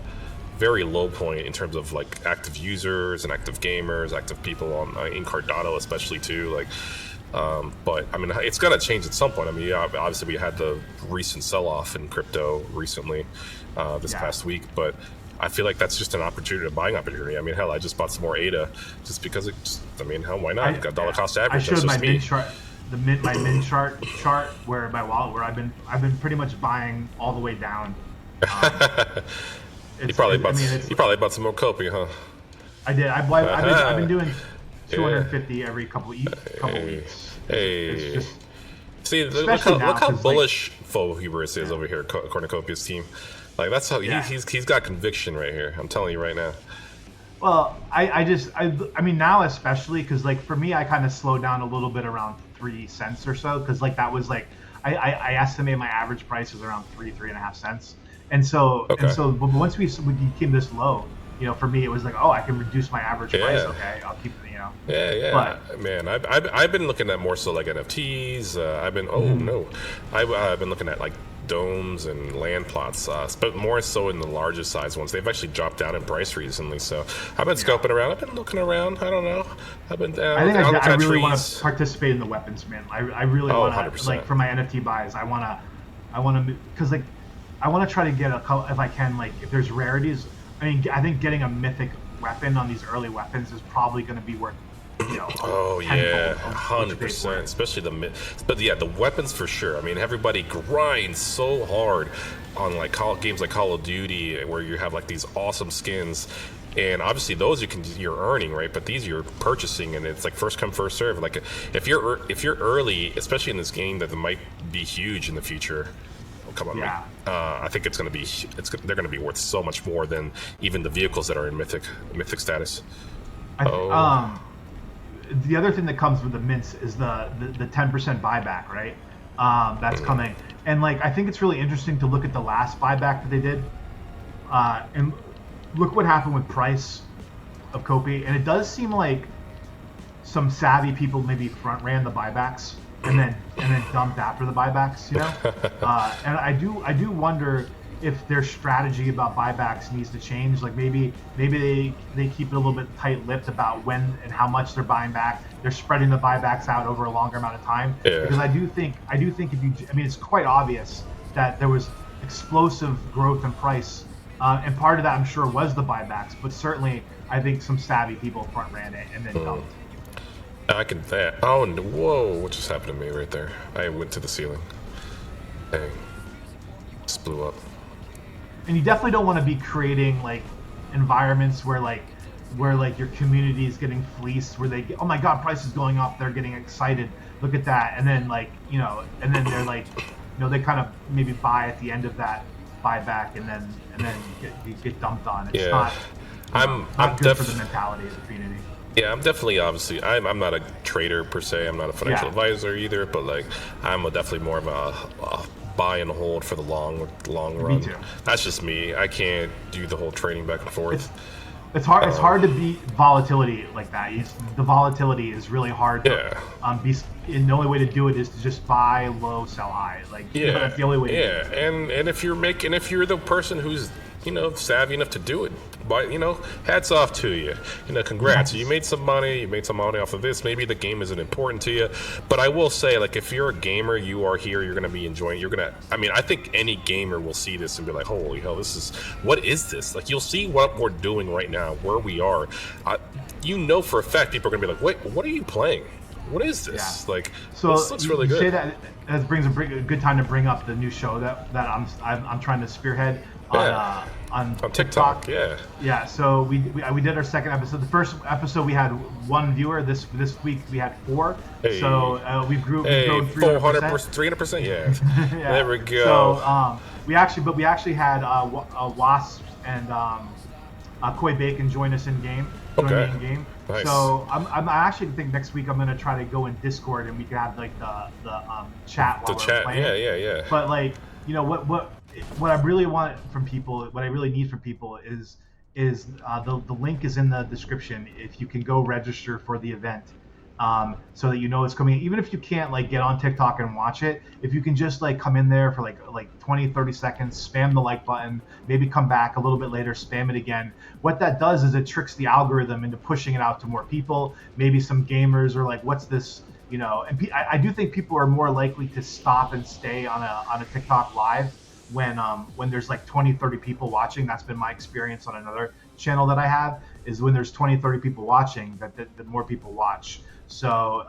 [SPEAKER 1] very low point in terms of like active users and active gamers, active people on in Cardano especially too. Like, but I mean, it's gonna change at some point. I mean, obviously we had the recent sell-off in crypto recently this past week, but I feel like that's just an buying opportunity. I mean, hell, I just bought some more ADA just because why not? You've got dollar cost average.
[SPEAKER 2] I showed my mint chart, my mint chart where my wallet, where I've been pretty much buying all the way down.
[SPEAKER 1] You probably bought some more COPI, huh?
[SPEAKER 2] I did. I've been doing 250 every couple weeks.
[SPEAKER 1] Hey.
[SPEAKER 2] It's just,
[SPEAKER 1] see, look how bullish Fohubris is over here, Cornucopias team. Like that's how he's got conviction right here. I'm telling you right now.
[SPEAKER 2] Well, I mean now especially because like for me I kind of slowed down a little bit around 3 cents or so, because like that was like I estimate my average price was around 3.5 cents, and so but once we became this low, for me it was like, oh, I can reduce my average price. Okay, I'll keep
[SPEAKER 1] But, man, I've been looking at more so like NFTs. I've been I've been looking at like domes and land plots, but more so in the larger size ones. They've actually dropped down in price recently, so I've been scoping around. I've been looking around. I don't know. I
[SPEAKER 2] really want to participate in the weapons, man. I really want to, like, for my NFT buys. I want to because like I want to try to get a couple, if I can, like if there's rarities. I mean, I think getting a mythic weapon on these early weapons is probably going to be worth.
[SPEAKER 1] 100%, especially the weapons for sure. I mean, everybody grinds so hard on like games like Call of Duty, where you have like these awesome skins, and obviously those you're earning, right? But these you're purchasing, and it's like first come first serve. Like if you're early, especially in this game that might be huge in the future. Oh, come on, yeah. I think they're going to be worth so much more than even the vehicles that are in mythic status.
[SPEAKER 2] The other thing that comes with the mints is the 10% buyback, right? That's coming. And like, I think it's really interesting to look at the last buyback that they did. And look what happened with price of COPI. And it does seem like some savvy people maybe front ran the buybacks and then dumped after the buybacks, and I do wonder if their strategy about buybacks needs to change. Like maybe they keep it a little bit tight-lipped about when and how much they're buying back. They're spreading the buybacks out over a longer amount of time. Yeah. Because I do think it's quite obvious that there was explosive growth in price, and part of that I'm sure was the buybacks, but certainly I think some savvy people front ran it and then dumped.
[SPEAKER 1] Whoa, what just happened to me right there? I went to the ceiling. Dang. Just blew up.
[SPEAKER 2] And you definitely don't want to be creating like environments where your community is getting fleeced, where they get, oh my god, price is going up, they're getting excited, look at that, and then and then they're like, they kind of maybe buy at the end of that buyback, and then you get dumped on. It's not good for the mentality of the community.
[SPEAKER 1] Yeah, I'm definitely, obviously, I'm not a trader per se. I'm not a financial advisor either, but like I'm definitely more of a buy and hold for the long run.
[SPEAKER 2] Me too.
[SPEAKER 1] That's just me. I can't do the whole trading back and forth.
[SPEAKER 2] It's hard. It's hard to beat volatility like that. The volatility is really hard. And the only way to do it is to just buy low, sell high. That's the only way.
[SPEAKER 1] Yeah, to do it. And if you're the person who's savvy enough to do it, but hats off to you. Congrats. You made some money. You made some money off of this. Maybe the game isn't important to you, but I will say, like, if you're a gamer, you are here. You're gonna be enjoying. I think any gamer will see this and be like, "Holy hell, what is this?" Like, you'll see what we're doing right now, where we are. For a fact, people are gonna be like, "Wait, what are you playing? What is this?"
[SPEAKER 2] Yeah.
[SPEAKER 1] Like,
[SPEAKER 2] so
[SPEAKER 1] this looks really good.
[SPEAKER 2] Say that brings a good time to bring up the new show that I'm trying to spearhead on TikTok. Yeah. So we did our second episode. The first episode we had 1 viewer. This week we had 4. Hey. So we've grown
[SPEAKER 1] 300%. Yeah.
[SPEAKER 2] Yeah.
[SPEAKER 1] There we go.
[SPEAKER 2] So we actually had Wasp and Koi Bacon join us in game.
[SPEAKER 1] Okay.
[SPEAKER 2] In game.
[SPEAKER 1] Nice.
[SPEAKER 2] So I actually think next week I'm gonna try to go in Discord and we can have like the chat while we're playing.
[SPEAKER 1] Yeah.
[SPEAKER 2] But like, what I really want from people, what I really need from people is the link is in the description. If you can go register for the event, so that it's coming. Even if you can't like get on TikTok and watch it, if you can just like come in there for like 20-30 seconds, spam the like button, maybe come back a little bit later, spam it again. What that does is it tricks the algorithm into pushing it out to more people. Maybe some gamers are like, what's this? And I do think people are more likely to stop and stay on a TikTok live when there's like 20-30 people watching. That's been my experience on another channel that I have, is when there's 20-30 people watching, that more people watch. So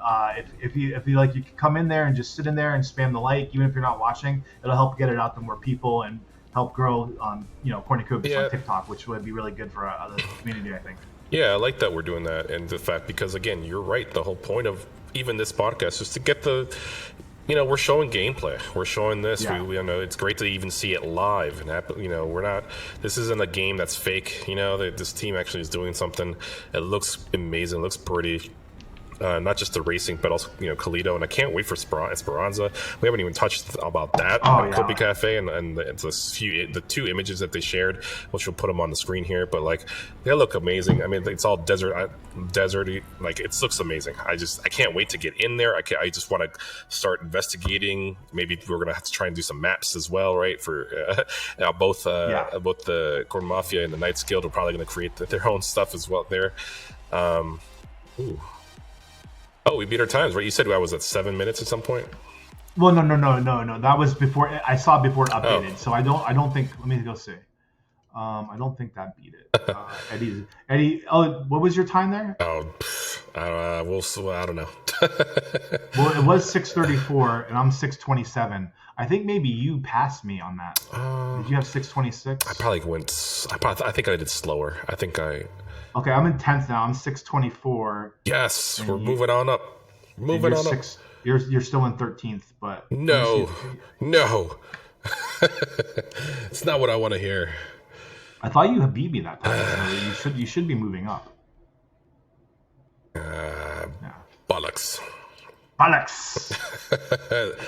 [SPEAKER 2] if you like, you can come in there and just sit in there and spam the like, even if you're not watching. It'll help get it out to more people and help grow Cornucopias on TikTok, which would be really good for the community, I think.
[SPEAKER 1] Yeah, I like that we're doing that, and the fact, because again, you're right, the whole point of even this podcast is to get we're showing gameplay. We're showing this. Yeah. We know it's great to even see it live and happen. This isn't a game that's fake. This team actually is doing something. It looks amazing. It looks pretty. not just the racing, but also Colito, and I can't wait for Esperanza. We haven't even touched about that. COPI Café and the two images that they shared, which we'll put them on the screen here. But like they look amazing. I mean, it's all deserty. Like it looks amazing. I can't wait to get in there. I just want to start investigating. Maybe we're gonna have to try and do some maps as well, right? For both the Corn Mafia and the Knights Guild are probably going to create their own stuff as well there. Ooh. Oh, we beat our times, right? You said I was at 7 minutes at some point.
[SPEAKER 2] Well, no. That was before I saw before it updated. So I don't think. Let me go see. I don't think that beat it. Eddie. Oh, what was your time there?
[SPEAKER 1] Oh, I don't know.
[SPEAKER 2] Well, it was 6:34, and I'm 6:27. I think maybe you passed me on that. Did you have 6:26?
[SPEAKER 1] I probably went. I think I did slower. I think I.
[SPEAKER 2] Okay, I'm in 10th now. I'm 6:24.
[SPEAKER 1] Yes, we're moving on up. Moving on up.
[SPEAKER 2] You're still in 13th, but
[SPEAKER 1] no. It's not what I want to hear.
[SPEAKER 2] I thought you had beat me that time. So you should be moving up.
[SPEAKER 1] Bollocks.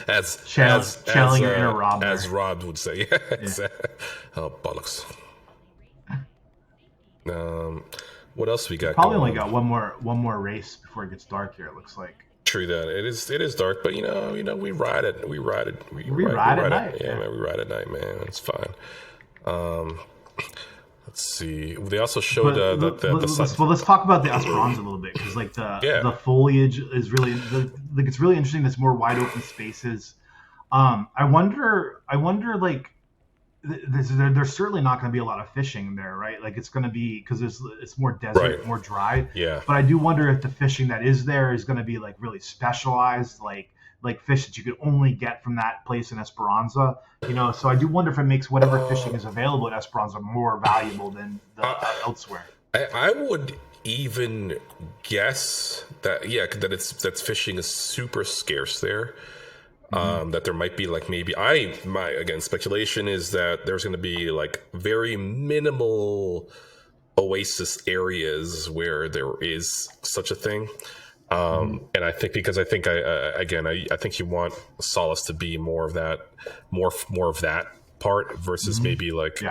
[SPEAKER 1] as
[SPEAKER 2] channeling your inner Rob.
[SPEAKER 1] As Rob would say. Oh, bollocks. What else we got?
[SPEAKER 2] Probably only got one more race before it gets dark here. It looks like.
[SPEAKER 1] True that it is dark, but we ride it. We ride at
[SPEAKER 2] night.
[SPEAKER 1] Yeah, man, we ride at night, man. It's fine. Let's see. They also showed
[SPEAKER 2] let's talk about the Esperanza a little bit, because like the foliage is really it's really interesting. There's more wide open spaces. I wonder like. There's certainly not going to be a lot of fishing there, right? Like it's going to be because it's more desert, more dry.
[SPEAKER 1] Yeah.
[SPEAKER 2] But I do wonder if the fishing that is there is going to be like really specialized, like fish that you could only get from that place in Esperanza. So I do wonder if it makes whatever fishing is available at Esperanza more valuable than elsewhere.
[SPEAKER 1] I would even guess that fishing is super scarce there. That there might be like my speculation is that there's going to be like very minimal oasis areas where there is such a thing. And I think because I think you want Solace to be more of that part versus maybe like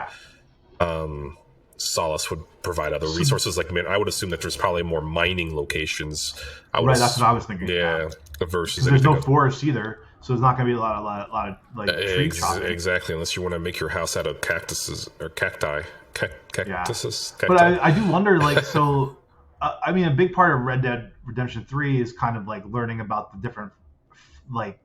[SPEAKER 1] Solace would provide other resources. Like I would assume that there's probably more mining locations.
[SPEAKER 2] That's what I was thinking.
[SPEAKER 1] Yeah, versus
[SPEAKER 2] there's no forest either. So there's not going to be a lot of like tree chopping.
[SPEAKER 1] Exactly, unless you want to make your house out of cactuses or cacti. Cactuses.
[SPEAKER 2] Yeah. But I do wonder, like, so, I mean, a big part of Red Dead Redemption 3 is kind of like learning about the different, like,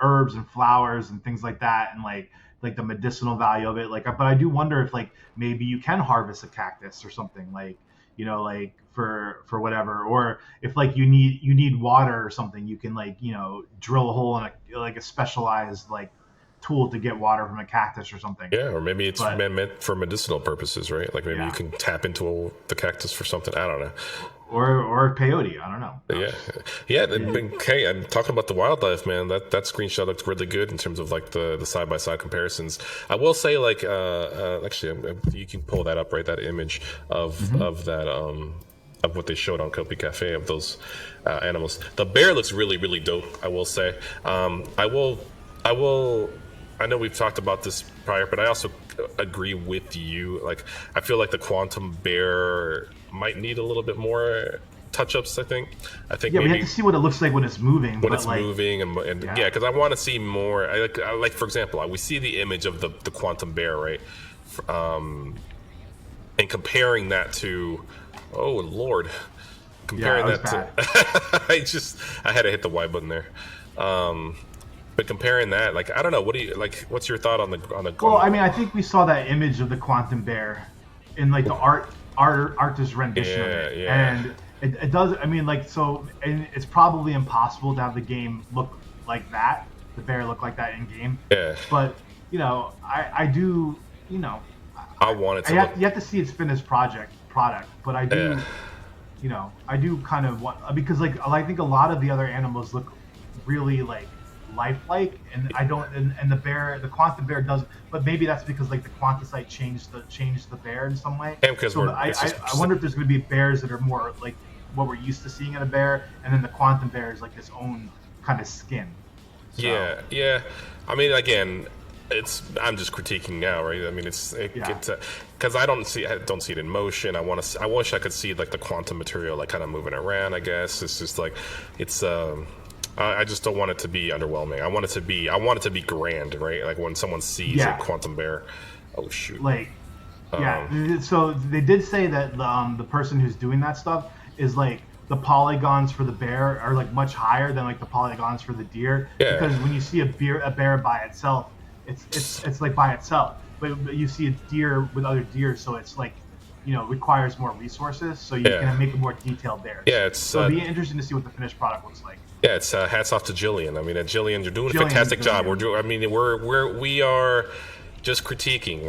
[SPEAKER 2] herbs and flowers and things like that, and like the medicinal value of it. Like, but I do wonder if like maybe you can harvest a cactus or something, like, like for whatever, or if like you need water or something, you can like drill a hole in a specialized like tool to get water from a cactus or something.
[SPEAKER 1] Yeah, or maybe it's meant for medicinal purposes, right? Like maybe you can tap into the cactus for something. I don't know.
[SPEAKER 2] Or peyote, I don't know.
[SPEAKER 1] Yeah. Okay, I'm talking about the wildlife, man. That screenshot looked really good in terms of like the side by side comparisons. I will say, like, actually, you can pull that up, right? That image of that of what they showed on COPI Café of those animals. The bear looks really, really dope, I will say. I know we've talked about this prior, but I also agree with you. Like, I feel like the quantum bear might need a little bit more touch-ups. I think
[SPEAKER 2] maybe we have to see what it looks like when it's moving.
[SPEAKER 1] And because I want to see more. I like, for example, we see the image of the quantum bear, right? And comparing that to, oh Lord, comparing that to, I had to hit the Y button there. But comparing that, like, I don't know, what's your thought on the
[SPEAKER 2] Well, I mean, I think we saw that image of the quantum bear in like the artist rendition of it.
[SPEAKER 1] Yeah.
[SPEAKER 2] And it does, I mean, like, so, and it's probably impossible to have the game look like that, the bear look like that in game.
[SPEAKER 1] Yeah.
[SPEAKER 2] But, I do,
[SPEAKER 1] I want it to
[SPEAKER 2] you have to see its finished product, but I do, I do kind of want, because like, I think a lot of the other animals look really like lifelike, and I don't, and the quantum bear doesn't, but maybe that's because like the quantasite changed the bear in some way.
[SPEAKER 1] And because
[SPEAKER 2] I wonder if there's going to be bears that are more like what we're used to seeing in a bear, and then the quantum bear is like its own kind of skin. So,
[SPEAKER 1] Yeah. I mean, again, I'm just critiquing now, right? I mean, because I don't see it in motion. I wish I could see like the quantum material like kind of moving around. I guess it's just like I just don't want it to be underwhelming. I want it to be grand, right? Like when someone sees a quantum bear. Oh shoot!
[SPEAKER 2] Like, so they did say that the person who's doing that stuff is like the polygons for the bear are like much higher than like the polygons for the deer.
[SPEAKER 1] Yeah.
[SPEAKER 2] Because when you see a bear by itself, it's like by itself. But you see a deer with other deer, so it's like, requires more resources. So you can make a more detailed bear.
[SPEAKER 1] Yeah,
[SPEAKER 2] so it'll be interesting to see what the finished product looks like.
[SPEAKER 1] Yeah, it's hats off to Jillian. I mean, Jillian, you're doing a fantastic job. We are just critiquing.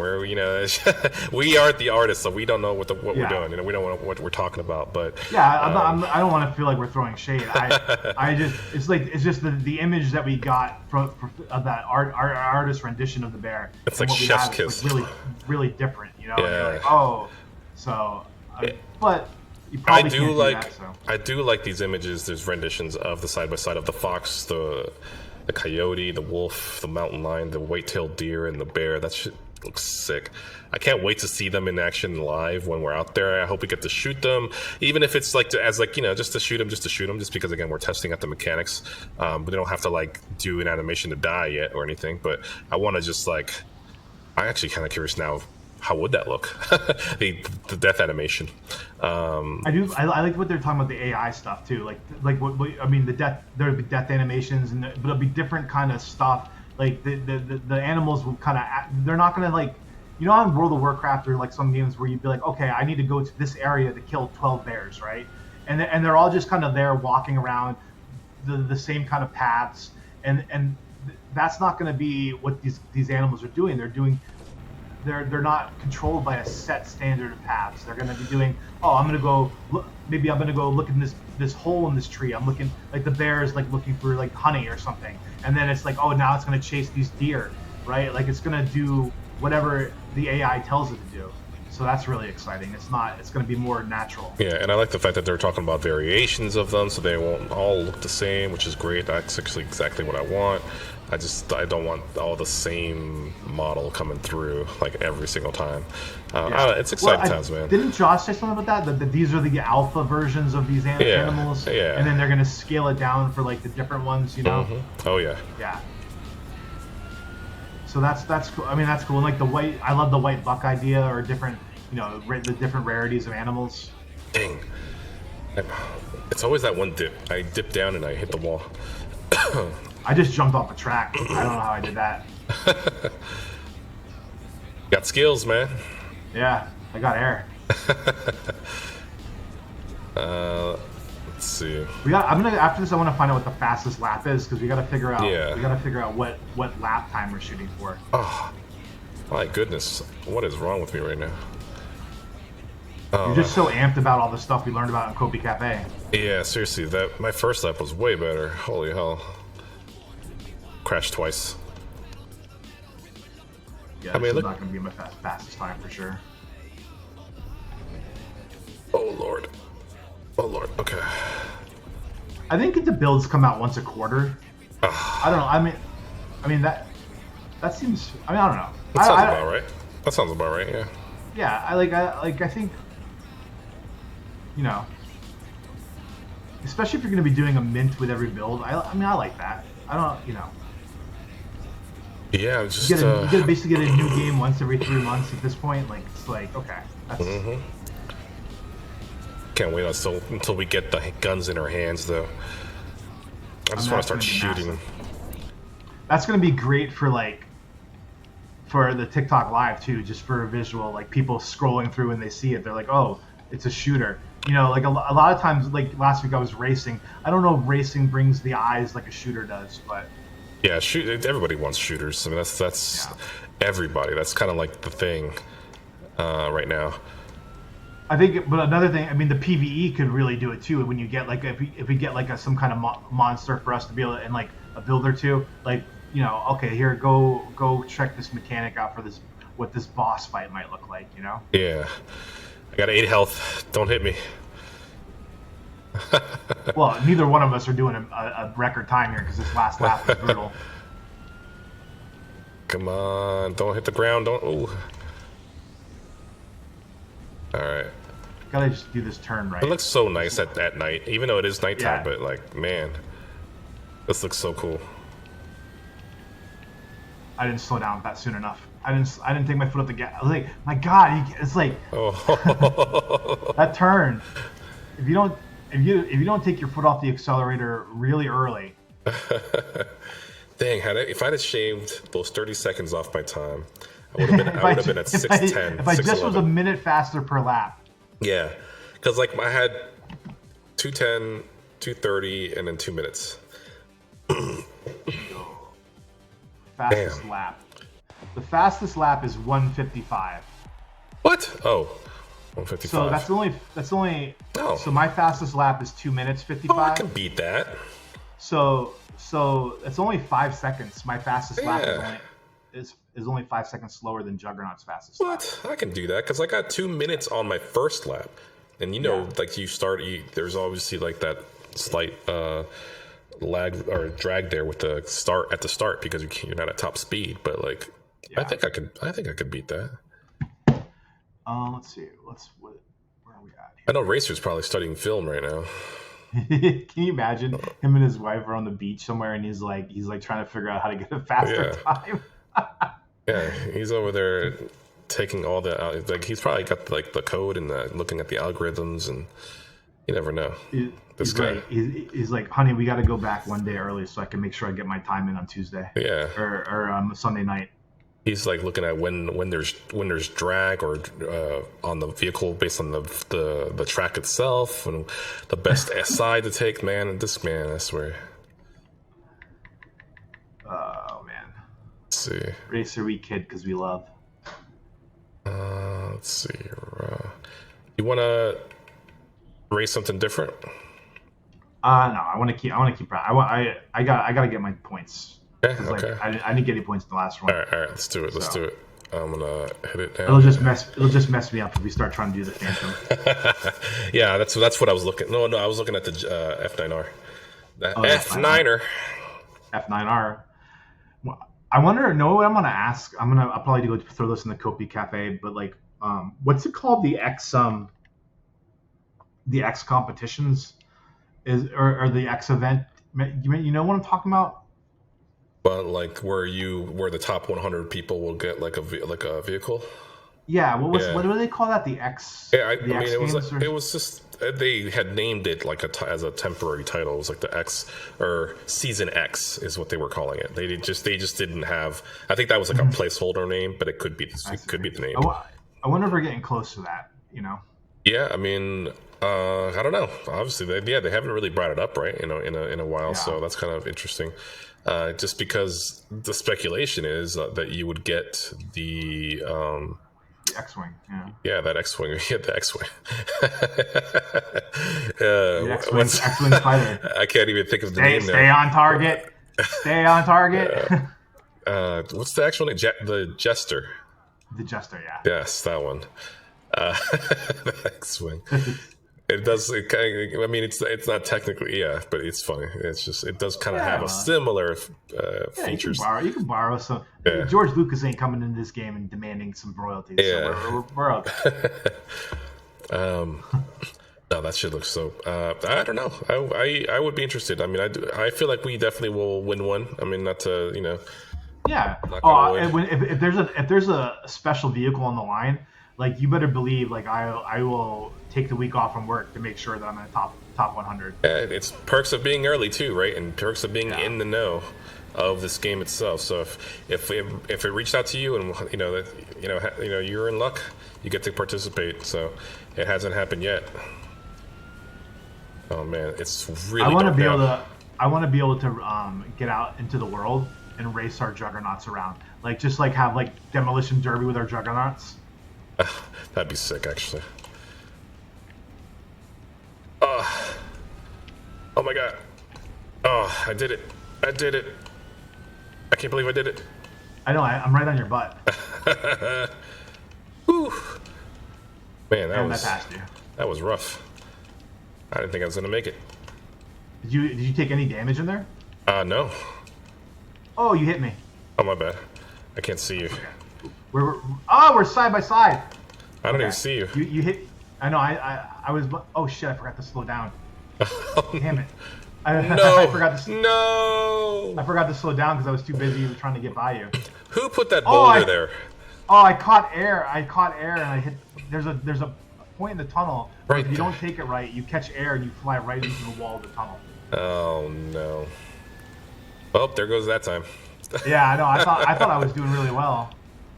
[SPEAKER 1] We aren't the artists, so we don't know what we're doing. We don't know what we're talking about. But
[SPEAKER 2] I don't want to feel like we're throwing shade. It's just the image that we got of that artist rendition of the bear.
[SPEAKER 1] It's like chef's kiss.
[SPEAKER 2] Like really, really different.
[SPEAKER 1] Yeah.
[SPEAKER 2] And you're like, but you probably can't do that, so.
[SPEAKER 1] I do like these images. There's renditions of the side by side of the fox, the coyote, the wolf, the mountain lion, the white-tailed deer, and the bear. That shit looks sick. I can't wait to see them in action live when we're out there. I hope we get to shoot them, even if it's like just to shoot them, just because again we're testing out the mechanics. We don't have to like do an animation to die yet or anything. But I want to just like, I'm actually kind of curious now. How would that look? the death animation.
[SPEAKER 2] I like what they're talking about, the AI stuff too. Like what I mean, there'll be death animations, but it'll be different kind of stuff. Like the animals will kind of, they're not gonna like, on World of Warcraft or like some games where you'd be like, okay, I need to go to this area to kill 12 bears, right? And they're all just kind of there walking around the same kind of paths, and that's not going to be what these animals are doing. They're not controlled by a set standard of paths. They're going to be doing, I'm going to go look in this hole in this tree. I'm looking, like the bear is like looking for like honey or something. And then it's like, now it's going to chase these deer, right? Like it's going to do whatever the AI tells it to do. So that's really exciting. It's going to be more natural.
[SPEAKER 1] Yeah, and I like the fact that they're talking about variations of them, so they won't all look the same, which is great. That's actually exactly what I want. I don't want all the same model coming through like every single time. It's exciting times, man.
[SPEAKER 2] Didn't Josh say something about that these are the alpha versions of these animals?
[SPEAKER 1] Yeah.
[SPEAKER 2] And then they're going to scale it down for like the different ones,
[SPEAKER 1] Mm-hmm. Oh, yeah.
[SPEAKER 2] Yeah. So that's cool. I mean, that's cool. And like I love the white buck idea, or different, the different rarities of animals.
[SPEAKER 1] Dang. It's always that one dip. I dip down and I hit the wall.
[SPEAKER 2] I just jumped off a track. I don't know how I did that.
[SPEAKER 1] Got skills, man.
[SPEAKER 2] Yeah, I got air.
[SPEAKER 1] Let's see.
[SPEAKER 2] After this, I want to find out what the fastest lap is, because we got to figure out. Yeah. We got to figure out what lap time we're shooting for.
[SPEAKER 1] Oh, my goodness! What is wrong with me right now?
[SPEAKER 2] You're just so amped about all the stuff we learned about in COPI Café.
[SPEAKER 1] Yeah, seriously, my first lap was way better. Holy hell! Crashed twice.
[SPEAKER 2] Yeah, this is not going to be my fastest time for sure.
[SPEAKER 1] Oh lord. Okay.
[SPEAKER 2] I think the builds come out once a quarter. I don't know. I mean that seems. I mean, I don't know.
[SPEAKER 1] That sounds about right. That sounds about right. Yeah.
[SPEAKER 2] Yeah, I think, especially if you're going to be doing a mint with every build. I mean, I like that. I don't,
[SPEAKER 1] Yeah, just
[SPEAKER 2] you gotta basically get a new game once every 3 months at this point. Like, it's like, okay, that's.
[SPEAKER 1] Mm-hmm. Can't wait until we get the guns in our hands, though. I just want to start shooting.
[SPEAKER 2] Massive. That's gonna be great for the TikTok live too, just for a visual. Like people scrolling through and they see it, they're like, oh, it's a shooter. Like a lot of times, like last week I was racing. I don't know if racing brings the eyes like a shooter does, but.
[SPEAKER 1] Yeah, everybody wants shooters. I mean, that's everybody. That's kind of like the thing right now.
[SPEAKER 2] I think, but another thing, I mean, the PvE could really do it too. When you get if we get some kind of monster for us to be able to, and like a build or two, like okay, here, go check this mechanic out for this, what this boss fight might look like,
[SPEAKER 1] Yeah, I got 8 health. Don't hit me.
[SPEAKER 2] Well, neither one of us are doing a record time here because this last lap was brutal.
[SPEAKER 1] Come on, don't hit the ground. Don't. Ooh. All right.
[SPEAKER 2] Gotta just do this turn right.
[SPEAKER 1] It looks so nice at night, even though it is nighttime.
[SPEAKER 2] Yeah.
[SPEAKER 1] But like, man, this looks so cool.
[SPEAKER 2] I didn't slow down that soon enough. I didn't take my foot off the gas. I was like, my God, it's like that turn. If you don't take your foot off the accelerator really early.
[SPEAKER 1] Dang, if I'd have shaved those 30 seconds off my time, I would have been at 6:10.
[SPEAKER 2] If I just was a minute faster per lap.
[SPEAKER 1] Yeah, because like I had 2:10, 2:30, and then 2 minutes.
[SPEAKER 2] Fastest lap. The fastest lap is 1:55.
[SPEAKER 1] What? Oh, 1:55.
[SPEAKER 2] So that's only.
[SPEAKER 1] Oh.
[SPEAKER 2] So my fastest lap is 2 minutes 55.
[SPEAKER 1] Oh, I can beat that.
[SPEAKER 2] So it's only 5 seconds. My fastest lap is only 5 seconds slower than Juggernaut's fastest lap.
[SPEAKER 1] What? I can do that because I got 2 minutes on my first lap, and like there's obviously like that slight lag or drag there with the start at the start because you're not at top speed. But like, I think I could beat that.
[SPEAKER 2] Let's see. Where are we at here?
[SPEAKER 1] I know Racer's probably studying film right now.
[SPEAKER 2] Can you imagine him and his wife are on the beach somewhere and he's like trying to figure out how to get a faster time?
[SPEAKER 1] Yeah, he's over there taking all the like he's probably got like the code and looking at the algorithms, and you never know. This guy,
[SPEAKER 2] right. He's like, honey, we got to go back one day early so I can make sure I get my time in on Tuesday.
[SPEAKER 1] Yeah,
[SPEAKER 2] or Sunday night. He's
[SPEAKER 1] like looking at when there's drag or on the vehicle based on the track itself and the best side to take. Man, this man, I swear.
[SPEAKER 2] Oh man.
[SPEAKER 1] Let's see.
[SPEAKER 2] Racer we kid because we love.
[SPEAKER 1] Let's see. You want to race something different?
[SPEAKER 2] No, I want to keep. I gotta get my points.
[SPEAKER 1] Okay.
[SPEAKER 2] Like, I didn't get any points in the last one.
[SPEAKER 1] All right, let's do it. Let's do it. I'm gonna hit it now.
[SPEAKER 2] It'll just mess me up if we start trying to do the Phantom.
[SPEAKER 1] Yeah, that's what I was looking. No, I was looking at the F9R. The F9R.
[SPEAKER 2] F9R. I wonder. Know what I'm gonna ask? I'll probably go throw this in the COPI Café. But like, what's it called? The X competitions or the X event. You know what I'm talking about?
[SPEAKER 1] But like where the top 100 people will get like a vehicle.
[SPEAKER 2] Yeah, what do they call that? The X.
[SPEAKER 1] Yeah, I mean it was just they had named it like as a temporary title. It was like the X or Season X is what they were calling it. They just didn't have. I think that was like a placeholder name, but it could be the name.
[SPEAKER 2] I wonder if we're getting close to that. You know.
[SPEAKER 1] Yeah, I mean, I don't know. Obviously, they haven't really brought it up, right? In a while, so that's kind of interesting. Just because the speculation is that you would get the
[SPEAKER 2] X-wing,
[SPEAKER 1] yeah, that X-wing, the X-wing.
[SPEAKER 2] The X-wing fighter.
[SPEAKER 1] I can't even think of the name now.
[SPEAKER 2] Stay on target. Stay on target.
[SPEAKER 1] What's the actual name? The Jester.
[SPEAKER 2] The Jester, yeah.
[SPEAKER 1] Yes, that one. The X-wing. It does. I mean, it's not technically, but it's funny. It's just it does kind of have a similar features.
[SPEAKER 2] You can borrow some.
[SPEAKER 1] Yeah.
[SPEAKER 2] George Lucas ain't coming into this game and demanding some royalties.
[SPEAKER 1] Yeah.
[SPEAKER 2] So we're okay.
[SPEAKER 1] No, that shit looks so. I don't know. I would be interested. I mean, I feel like we definitely will win one. I mean, not to
[SPEAKER 2] Yeah. If there's a special vehicle on the line. Like, you better believe, like, I will take the week off from work to make sure that I'm in the top 100.
[SPEAKER 1] Yeah, it's perks of being early too, right? And perks of being in the know of this game itself. So if it reached out to you and you're in luck, you get to participate. So it hasn't happened yet. Oh man, it's really.
[SPEAKER 2] I want to be able to get out into the world and race our juggernauts around, like just like have like demolition derby with our juggernauts.
[SPEAKER 1] That'd be sick, actually. Oh my god. Oh, I did it. I can't believe I did it.
[SPEAKER 2] I know, I'm right on your butt.
[SPEAKER 1] Whew. Man,
[SPEAKER 2] I passed you.
[SPEAKER 1] That was rough. I didn't think I was gonna make it.
[SPEAKER 2] Did you take any damage in there?
[SPEAKER 1] No.
[SPEAKER 2] Oh, you hit me.
[SPEAKER 1] Oh, my bad. I can't see you.
[SPEAKER 2] Okay. We're side by side.
[SPEAKER 1] I don't even see you.
[SPEAKER 2] You hit. I know. I was. Oh shit! I forgot to slow down. Damn it.
[SPEAKER 1] No.
[SPEAKER 2] I forgot to.
[SPEAKER 1] No.
[SPEAKER 2] I forgot to slow down because I was too busy trying to get by you.
[SPEAKER 1] Who put that boulder there?
[SPEAKER 2] Oh, I caught air. And I hit. There's a point in the tunnel.
[SPEAKER 1] Right.
[SPEAKER 2] If you don't take it right, you catch air and you fly right into the wall of the tunnel.
[SPEAKER 1] Oh no. Oh, there goes that time.
[SPEAKER 2] Yeah, I know. I thought I was doing really well.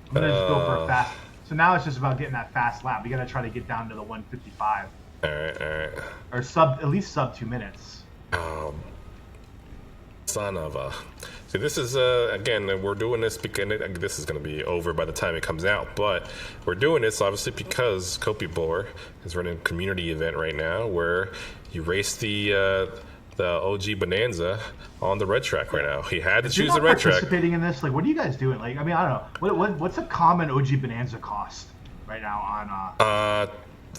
[SPEAKER 2] I'm gonna just go for a fast. So now it's just about getting that fast lap. We gotta try to get down to the 155.
[SPEAKER 1] All right.
[SPEAKER 2] Or at least sub 2 minutes.
[SPEAKER 1] Son of a. See, this is again, we're doing this because this is going to be over by the time it comes out. But we're doing this obviously because COPI is running a community event right now where you race the OG Bonanza on the red track right now. He had to choose the red track.
[SPEAKER 2] Participating in this, like, what are you guys doing? Like, I mean, I don't know. What's a common OG Bonanza cost right now on?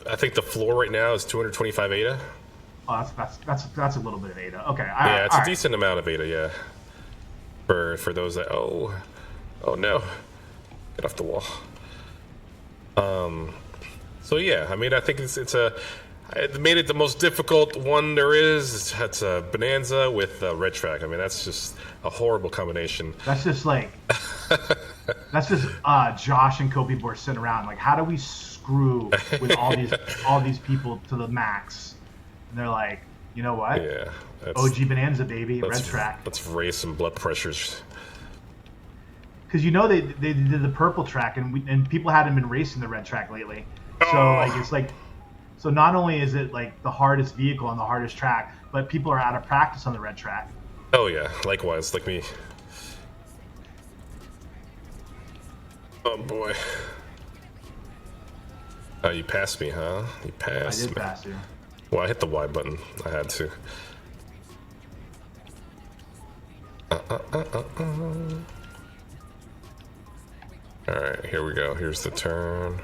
[SPEAKER 1] I think the floor right now is 225 ADA.
[SPEAKER 2] Oh, that's a little bit of ADA. Okay.
[SPEAKER 1] Yeah, it's a decent amount of ADA. Yeah. For those that oh no, get off the wall. So yeah, I mean, I think it made it the most difficult one there is. It's a Bonanza with a red track. I mean, that's just a horrible combination.
[SPEAKER 2] That's just like Josh and COPI sitting around like, how do we screw with all these people to the max? And they're like, you know what?
[SPEAKER 1] Yeah.
[SPEAKER 2] OG Bonanza, baby, red track.
[SPEAKER 1] Let's raise some blood pressures.
[SPEAKER 2] Because they did the purple track, and people hadn't been racing the red track lately. So so not only is it like the hardest vehicle on the hardest track, but people are out of practice on the red track.
[SPEAKER 1] Oh yeah, likewise, like me. Oh boy. Oh, you passed me, huh? You passed me.
[SPEAKER 2] I did pass you.
[SPEAKER 1] Well, I hit the Y button. I had to. Alright, here we go. Here's the turn.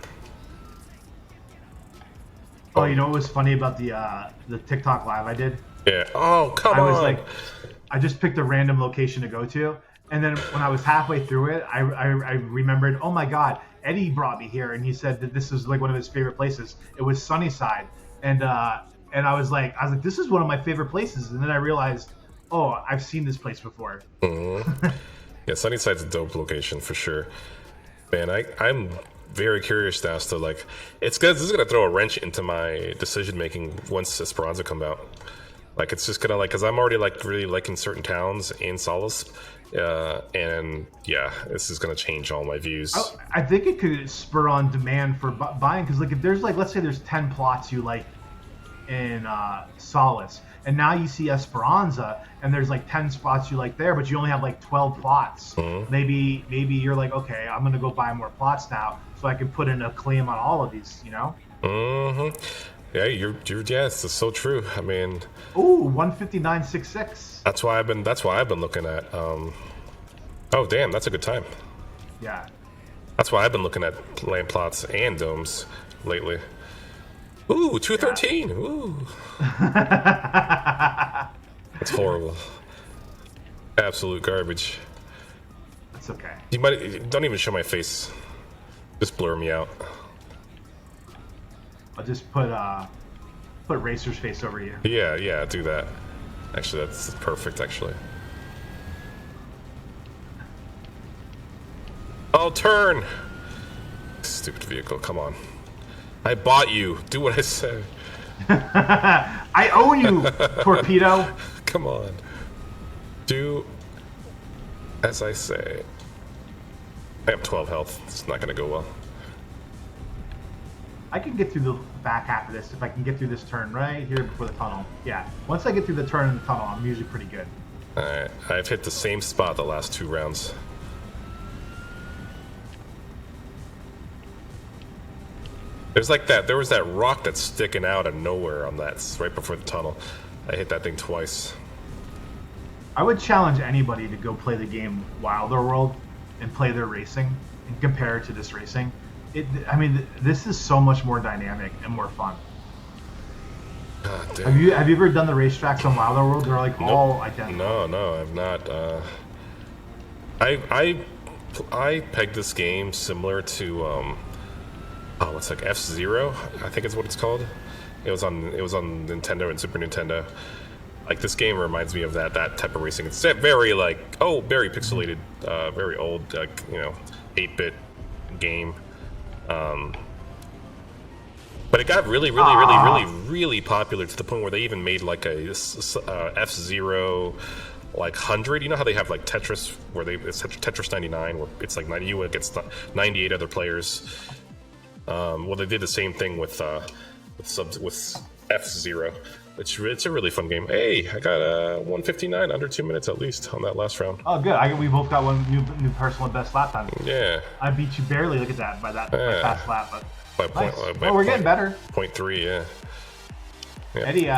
[SPEAKER 2] Oh, you know what was funny about the TikTok live I did?
[SPEAKER 1] Yeah. Oh, come on.
[SPEAKER 2] I was like, I just picked a random location to go to, and then when I was halfway through it, I remembered, oh my God, Eddie brought me here, and he said that this was like one of his favorite places. It was Sunnyside, and I was like, this is one of my favorite places, and then I realized, oh, I've seen this place before.
[SPEAKER 1] Mm-hmm. Yeah, Sunnyside's a dope location for sure. Man, I'm very curious now as to like, this is gonna throw a wrench into my decision making once Esperanza come out. Like, it's just gonna because I'm already like really liking certain towns in Solace, and yeah, this is gonna change all my views.
[SPEAKER 2] I think it could spur on demand for buying, because like if there's like, let's say there's 10 plots you like in Solace, and now you see Esperanza and there's like 10 spots you like there, but you only have like 12 plots. Mm-hmm. Maybe you're like, okay, I'm gonna go buy more plots now so I can put in a claim on all of these, you know?
[SPEAKER 1] Mm-hmm. Yeah, you're yes, it's so true. I mean,
[SPEAKER 2] ooh, 159.66.
[SPEAKER 1] That's why I've been looking at oh damn, that's a good time.
[SPEAKER 2] Yeah.
[SPEAKER 1] That's why I've been looking at land plots and domes lately. Ooh, 213. Yeah. Ooh. That's horrible. Absolute garbage.
[SPEAKER 2] That's okay.
[SPEAKER 1] Don't even show my face. Just blur me out.
[SPEAKER 2] I'll just put Racer's face over you.
[SPEAKER 1] Yeah, do that. Actually, that's perfect, actually. Oh, turn! Stupid vehicle, come on. I bought you. Do what I say.
[SPEAKER 2] I own you, torpedo.
[SPEAKER 1] Come on. Do as I say. I have 12 health. It's not going to go well.
[SPEAKER 2] I can get through the back half of this if I can get through this turn right here before the tunnel. Yeah. Once I get through the turn in the tunnel, I'm usually pretty good.
[SPEAKER 1] Alright. I've hit the same spot the last 2 rounds. There's like that. There was that rock that's sticking out of nowhere on that right before the tunnel. I hit that thing twice.
[SPEAKER 2] I would challenge anybody to go play the game Wilder World and play their racing and compare it to this racing. This is so much more dynamic and more fun.
[SPEAKER 1] God damn.
[SPEAKER 2] Have you ever done the racetracks on Wilder World? They're like all identical.
[SPEAKER 1] No, I've not. I pegged this game similar to what's like F-Zero, I think is what it's called. It was on Nintendo and Super Nintendo. Like, this game reminds me of that type of racing. It's very very pixelated, very old, 8-bit game. But it got really popular to the point where they even made like a F-Zero like 100. You know how they have like Tetris, where it's Tetris 99, where it's like 90 you against 98 other players. Well, they did the same thing with F-Zero. It's a really fun game. Hey, I got 159 under 2 minutes at least on that last round.
[SPEAKER 2] Oh, good. We both got one new personal best lap time.
[SPEAKER 1] Yeah.
[SPEAKER 2] I beat you barely. Look at that by fast lap, but.
[SPEAKER 1] By
[SPEAKER 2] nice. We're getting better.
[SPEAKER 1] 0.3, yeah.
[SPEAKER 2] Eddie,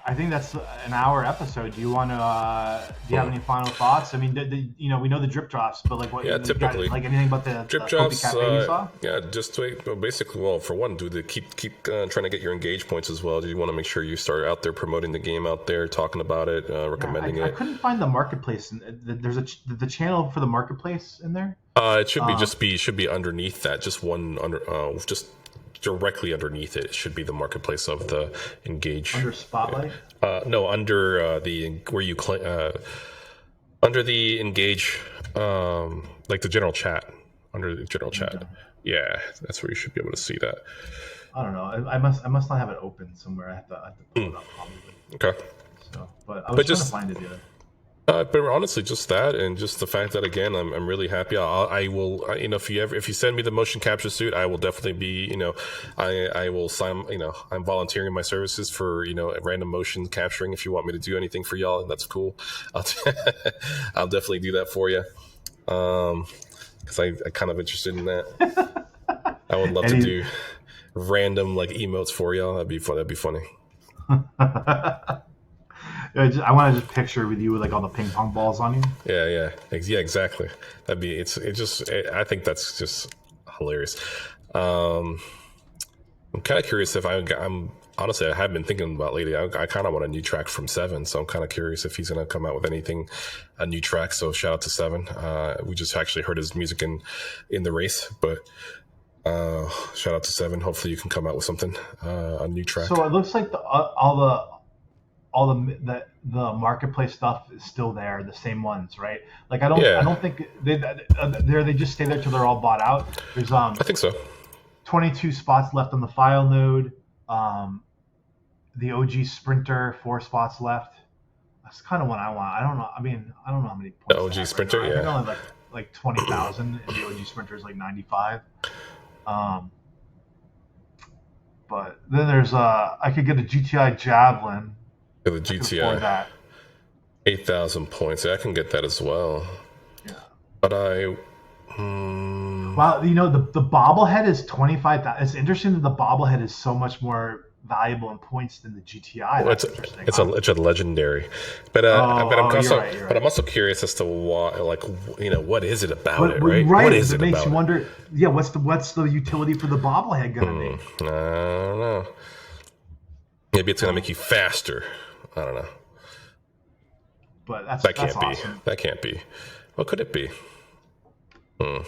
[SPEAKER 2] I think that's an hour episode. Do you want to? Do you have any final thoughts? I mean, we know the drip drops, but like what?
[SPEAKER 1] Yeah, typically.
[SPEAKER 2] Like anything about the
[SPEAKER 1] drip drops.
[SPEAKER 2] Café you saw?
[SPEAKER 1] Yeah, just basically. Well, for one, keep trying to get your engage points as well. Do you want to make sure you start out there promoting the game out there, talking about it, recommending it?
[SPEAKER 2] I couldn't find the marketplace. There's the channel for the marketplace in there.
[SPEAKER 1] It should be underneath that. Just one just directly underneath it should be the marketplace of the engage.
[SPEAKER 2] Under Spotlight?
[SPEAKER 1] No, under under the engage, like the general chat. Under the general chat. Yeah, that's where you should be able to see that.
[SPEAKER 2] I don't know. I must not have it open somewhere. I have to pull it up probably.
[SPEAKER 1] Okay.
[SPEAKER 2] So, but I was trying to find it. Yeah.
[SPEAKER 1] But honestly, just that, and just the fact that, again, I'm really happy. I will, if you send me the motion capture suit, I will definitely be, I will sign, I'm volunteering my services for, random motion capturing. If you want me to do anything for y'all, that's cool. I'll definitely do that for you. Because I'm kind of interested in that. I would love to do random like emotes for y'all. That'd be funny.
[SPEAKER 2] I want to just picture with you with like all the ping pong balls on you.
[SPEAKER 1] Yeah, exactly. That'd be I think that's just hilarious. I'm kind of curious if I'm honestly, I have been thinking about lately. I kind of want a new track from Seven, so I'm kind of curious if he's gonna come out with a new track. So shout out to Seven. We just actually heard his music in the race, but shout out to Seven. Hopefully you can come out with something, a new track.
[SPEAKER 2] So it looks like all the marketplace stuff is still there, the same ones, right? Like I don't think they just stay there till they're all bought out. There's
[SPEAKER 1] I think so.
[SPEAKER 2] 22 spots left on the file node. The OG Sprinter, 4 spots left. That's kind of what I want. I don't know. I mean, I don't know how many points.
[SPEAKER 1] The OG Sprinter,
[SPEAKER 2] right.
[SPEAKER 1] Yeah.
[SPEAKER 2] I think only like 20,000, and the OG Sprinter is like 95. But then there's I could get a GTI Javelin.
[SPEAKER 1] Yeah, the GTI. 8,000 points. Yeah, I can get that as well.
[SPEAKER 2] Yeah.
[SPEAKER 1] But
[SPEAKER 2] Well, the bobblehead is 25,000. It's interesting that the bobblehead is so much more valuable in points than the GTI.
[SPEAKER 1] Well, it's a legendary, but I'm also curious as to why, what is it about it, right?
[SPEAKER 2] Right.
[SPEAKER 1] What is it
[SPEAKER 2] makes
[SPEAKER 1] about
[SPEAKER 2] you wonder. Yeah, what's the utility for the bobblehead gonna be?
[SPEAKER 1] I don't know. Maybe it's gonna make you faster. I don't know.
[SPEAKER 2] But that's
[SPEAKER 1] awesome. That can't be. What could it be?
[SPEAKER 2] I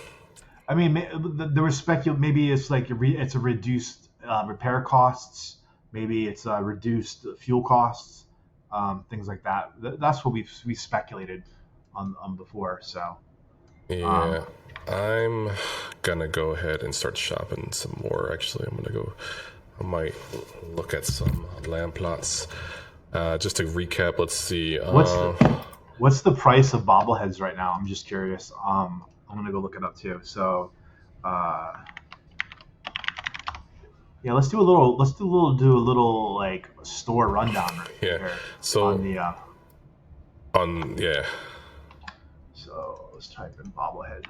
[SPEAKER 2] mean, there was maybe it's like it's a reduced repair costs. Maybe it's reduced fuel costs, things like that. That's what we speculated on before. So
[SPEAKER 1] yeah, I'm gonna go ahead and start shopping some more. Actually, I might look at some land plots. Just to recap, let's see.
[SPEAKER 2] What's the price of bobbleheads right now? I'm just curious. I'm gonna go look it up too. So. Yeah, let's do a little like store rundown right here.
[SPEAKER 1] So
[SPEAKER 2] So let's type in bobblehead.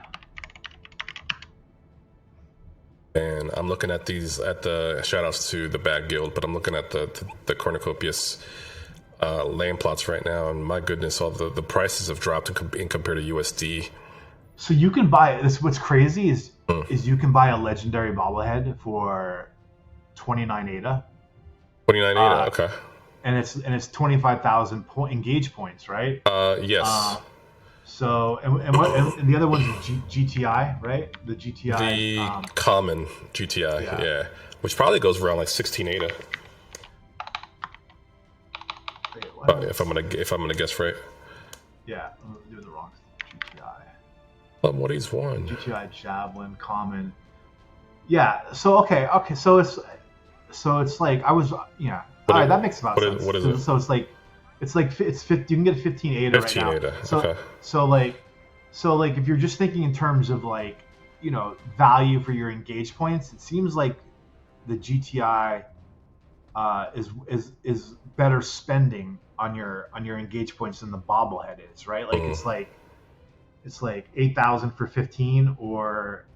[SPEAKER 1] And I'm looking at the shout outs to the Bad Guild, but I'm looking at the Cornucopias land plots right now, and my goodness, all the prices have dropped in compared to USD.
[SPEAKER 2] So you can buy this. What's crazy is you can buy a legendary bobblehead for 29 ADA.
[SPEAKER 1] 29 ADA. Okay.
[SPEAKER 2] And it's 25,000 engage points, right?
[SPEAKER 1] Yes.
[SPEAKER 2] So and the other one's GTI, right? The GTI.
[SPEAKER 1] The common GTI, yeah. Which probably goes around like 16 ADA. If I'm gonna guess right.
[SPEAKER 2] Yeah, I'm doing the wrong GTI.
[SPEAKER 1] What he's won.
[SPEAKER 2] GTI Javelin Common. Yeah. So okay. So it's like I was All right, that makes about sense.
[SPEAKER 1] What is it?
[SPEAKER 2] So it's 50. You can get 15 ADA
[SPEAKER 1] 15
[SPEAKER 2] right now.
[SPEAKER 1] ADA.
[SPEAKER 2] So,
[SPEAKER 1] okay.
[SPEAKER 2] So if you're just thinking in terms of like value for your engage points, it seems like the GTI is better spending on your engage points than the bobblehead is, right? Like it's like 8,000 for 15,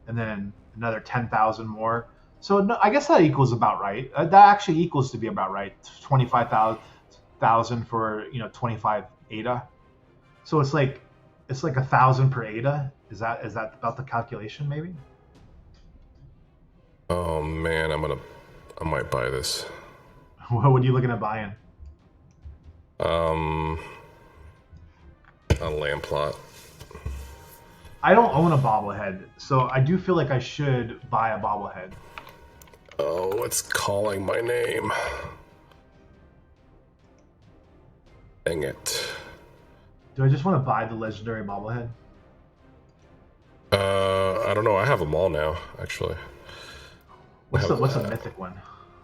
[SPEAKER 2] and then another 10,000 more. So no, I guess that equals about right. That actually equals to be about right. 25,000 for 25 ADA. So it's like 1,000 per ADA. Is that about the calculation maybe?
[SPEAKER 1] Oh man, I might buy this.
[SPEAKER 2] What are you looking at buying?
[SPEAKER 1] A land plot.
[SPEAKER 2] I don't own a bobblehead, so I do feel like I should buy a bobblehead.
[SPEAKER 1] Oh, it's calling my name. Dang it.
[SPEAKER 2] Do I just want to buy the legendary bobblehead?
[SPEAKER 1] I don't know. I have them all now, actually.
[SPEAKER 2] What's a mythic one?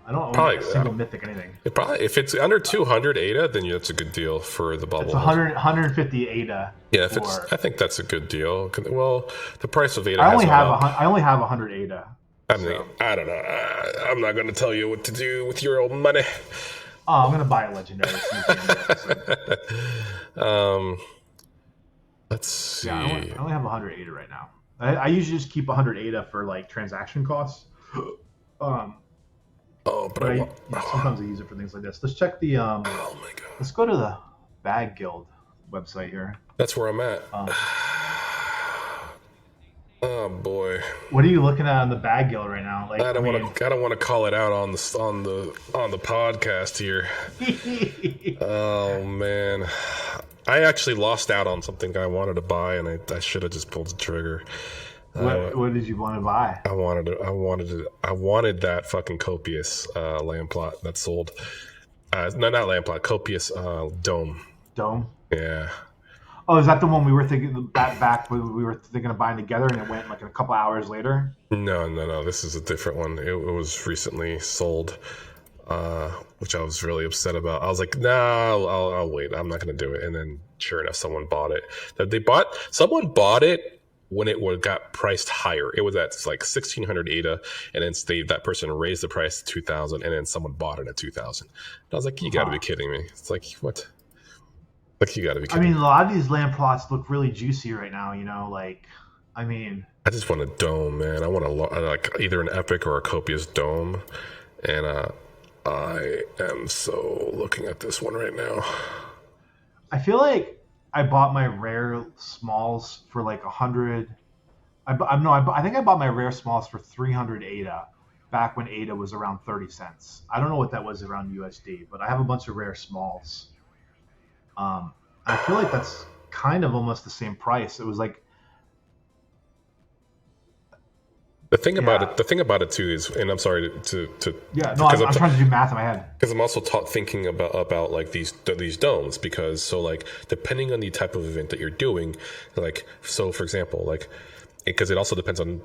[SPEAKER 2] I don't own a single mythic anything.
[SPEAKER 1] If it's under 200 ADA, then that's a good deal for the bobblehead.
[SPEAKER 2] It's 150 ADA.
[SPEAKER 1] Yeah, I think that's a good deal. Well, the price of ADA.
[SPEAKER 2] I only have 100 ADA.
[SPEAKER 1] I don't know. I'm not going to tell you what to do with your old money.
[SPEAKER 2] Oh, I'm going to buy a legendary.
[SPEAKER 1] Let's see.
[SPEAKER 2] Yeah, I only have 100 ADA right now. I usually just keep 100 ADA for like transaction costs. But sometimes I use it for things like this. Let's check the. Oh
[SPEAKER 1] my god.
[SPEAKER 2] Let's go to the Bag Guild website here.
[SPEAKER 1] That's where I'm at. Oh boy.
[SPEAKER 2] What are you looking at on the Bag Guild right now? Like
[SPEAKER 1] I don't want to call it out on the podcast here. Oh man. I actually lost out on something I wanted to buy, and I should have just pulled the trigger.
[SPEAKER 2] What did you want to buy?
[SPEAKER 1] I wanted that fucking Copious land plot that sold. No, not land plot. Copious dome.
[SPEAKER 2] Dome.
[SPEAKER 1] Yeah.
[SPEAKER 2] Oh, is that the one we were thinking back when we were thinking of buying together, and it went like a couple hours later?
[SPEAKER 1] No. This is a different one. It was recently sold, which I was really upset about. I was like, nah, I'll wait. I'm not going to do it. And then, sure enough, someone bought it. Someone bought it when it got priced higher. It was at like 1,600 ADA, and then that person raised the price to 2,000, and then someone bought it at 2,000. And I was like, you got to be kidding me. It's like, what? Like, you got to be kidding me.
[SPEAKER 2] A lot of these land plots look really juicy right now, I
[SPEAKER 1] just want a dome, man. I want like either an epic or a copious dome. And I am so looking at this one right now.
[SPEAKER 2] I feel like I bought my rare smalls for like 100. I think I bought my rare smalls for 300 ADA back when ADA was around 30 cents. I don't know what that was around USD, but I have a bunch of rare smalls. I feel like that's kind of almost the same price. It was like
[SPEAKER 1] the thing about it too is, and I'm sorry to
[SPEAKER 2] I'm trying to do math in my head
[SPEAKER 1] because I'm also thinking about like these domes, because so like depending on the type of event that you're doing, like so for example, like because it also depends on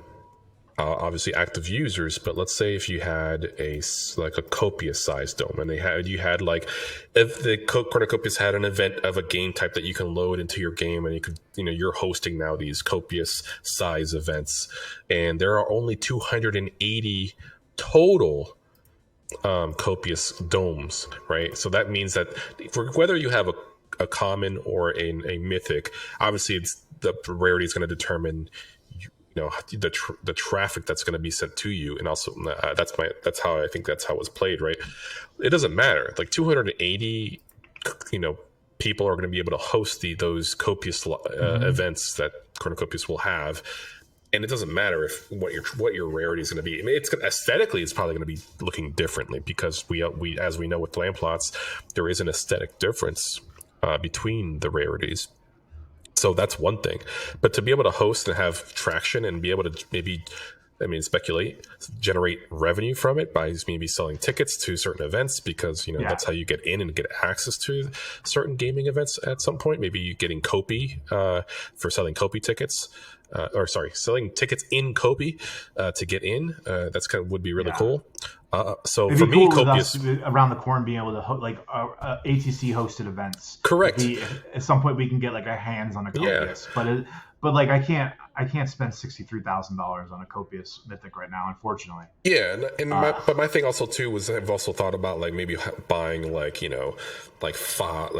[SPEAKER 1] obviously active users, but let's say if you had a copious size dome, and you had like if the Cornucopias had an event of a game type that you can load into your game, and you're hosting now these copious size events, and there are only 280 total copious domes, right? So that means that whether you have a common or a mythic, obviously it's the rarity is going to determine the traffic that's going to be sent to you, and also that's how I think that's how it was played, right? It doesn't matter. Like 280, people are going to be able to host those copious events that Cornucopias will have, and it doesn't matter if what your rarity is going to be. I mean, aesthetically, it's probably going to be looking differently because we as we know with land plots, there is an aesthetic difference between the rarities. So that's one thing. But to be able to host and have traction and be able to maybe, speculate, generate revenue from it by maybe selling tickets to certain events, because that's how you get in and get access to certain gaming events at some point. Maybe you getting COPI for selling COPI tickets, selling tickets in COPI to get in. That's would be really cool. So
[SPEAKER 2] it'd
[SPEAKER 1] for
[SPEAKER 2] be
[SPEAKER 1] me,
[SPEAKER 2] cool
[SPEAKER 1] COPI
[SPEAKER 2] around the corn being able to ATC hosted events.
[SPEAKER 1] Correct.
[SPEAKER 2] At some point we can get our hands on a Copious, but I can't spend $63,000 on a Copious Mythic right now, unfortunately.
[SPEAKER 1] Yeah, but my thing also too was I've also thought about maybe buying